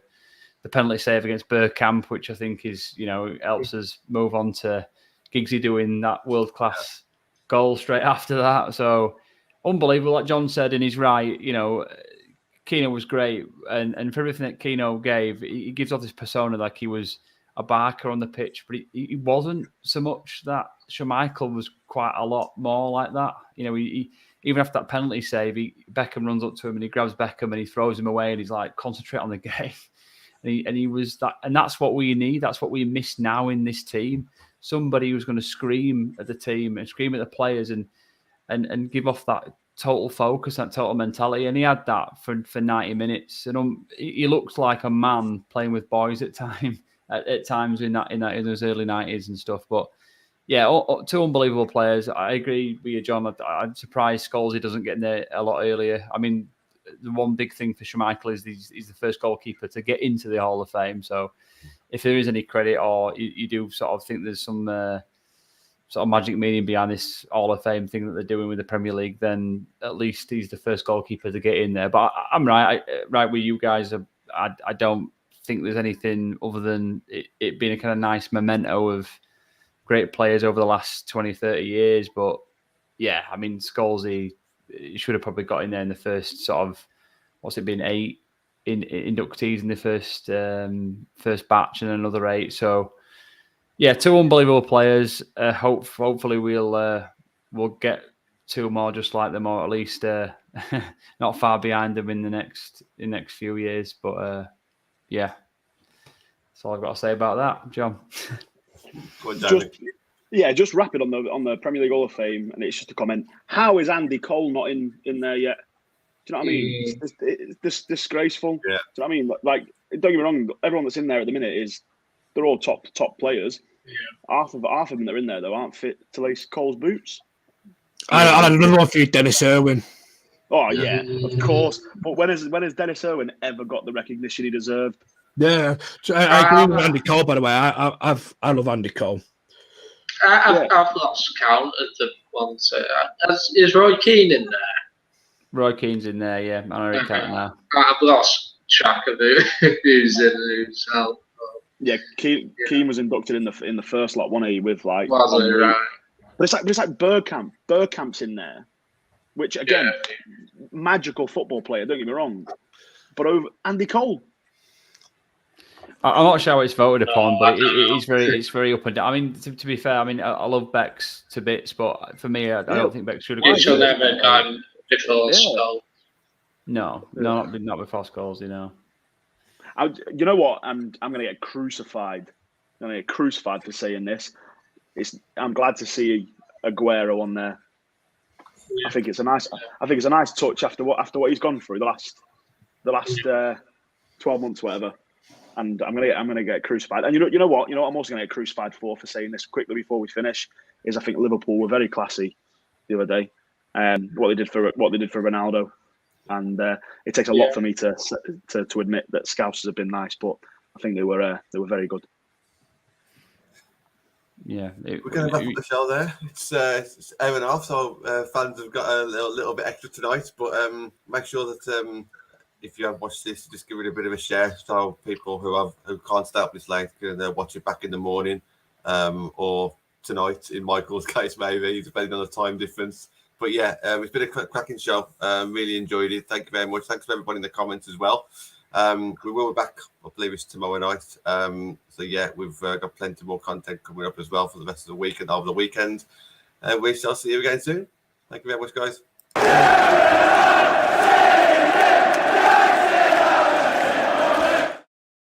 penalty save against Bergkamp, which I think is, helps us move on to Giggsy doing that world-class goal straight after that. So unbelievable, like John said, and he's right. Keano was great, and for everything that Keano gave, he gives off this persona like he was a barker on the pitch, but he wasn't so much that. Schmeichel was quite a lot more like that. He even after that penalty save, Beckham runs up to him and he grabs Beckham and he throws him away and he's like, concentrate on the game. And he was that, and that's what we need. That's what we miss now in this team. Somebody who's going to scream at the team and scream at the players and give off that total focus, that total mentality. And he had that for 90 minutes. And he looked like a man playing with boys at times in those early 90s and stuff. But yeah, two unbelievable players. I agree with you, John. I'm surprised Scholesy doesn't get in there a lot earlier. I mean, the one big thing for Schmeichel is he's the first goalkeeper to get into the Hall of Fame. So if there is any credit, or you do sort of think there's some sort of magic meaning behind this Hall of Fame thing that they're doing with the Premier League, then at least he's the first goalkeeper to get in there. But I'm right with you guys. I don't think there's anything other than it being a kind of nice memento of great players over the last 20, 30 years. But yeah, I mean, Scholesy, he should have probably got in there in the first sort of, what's it been, 8 inductees in the first batch and another 8. So yeah, 2 unbelievable players. Hopefully we'll get 2 more just like them, or at least not far behind them in the next few years. But yeah, that's all I've got to say about that, John. Just rapid on the Premier League Hall of Fame, and it's just a comment. How is Andy Cole not in there yet? Do you know what I mean? It's disgraceful. Yeah. Do you know what I mean? Like, don't get me wrong. Everyone that's in there at the minute they're all top players. Yeah. Half of them that are in there though aren't fit to lace Cole's boots. I had another one for you, Dennis Irwin. Oh yeah, of course. But when has Dennis Irwin ever got the recognition he deserved? Yeah, so I agree with Andy Cole. By the way, I love Andy Cole. I've lost count of the ones. Is Roy Keane in there? Roy Keane's in there, yeah. I know now. I've lost track of who's in who's out. Yeah, Keane was inducted in the first lot, wasn't he? With like, wasn't it, right? But it's like Bergkamp. Bergkamp's in there, which again, magical football player. Don't get me wrong, but over Andy Cole. I'm not sure how it's voted upon, but it's very up and down. I mean, to be fair, I mean, I love Bex to bits, but for me, I don't think Bex should have. You should never gone before Scholes. No, not before Scholes, you know. You know what? I'm going to get crucified. I'm going to get crucified for saying this. I'm glad to see Aguero on there. I think it's a nice touch after what he's gone through the last 12 months, whatever. And I'm gonna get crucified. And you know what? I'm also gonna get crucified for saying this quickly before we finish. Is I think Liverpool were very classy the other day. What they did for Ronaldo, and it takes a lot for me to admit that Scousers have been nice, but I think they were very good. Yeah, we're going to wrap up the show there. It's 8:30, so fans have got a little bit extra tonight. But make sure that if you have watched this, just give it a bit of a share, so people who can't stay up this late can watch it back in the morning, or tonight in Michael's case, maybe depending on the time difference. But yeah, it's been a cracking show. Really enjoyed it. Thank you very much. Thanks for everybody in the comments as well. We will be back, I believe it's tomorrow night. So yeah, we've got plenty more content coming up as well for the rest of the week and over the weekend. We shall see you again soon. Thank you very much, guys.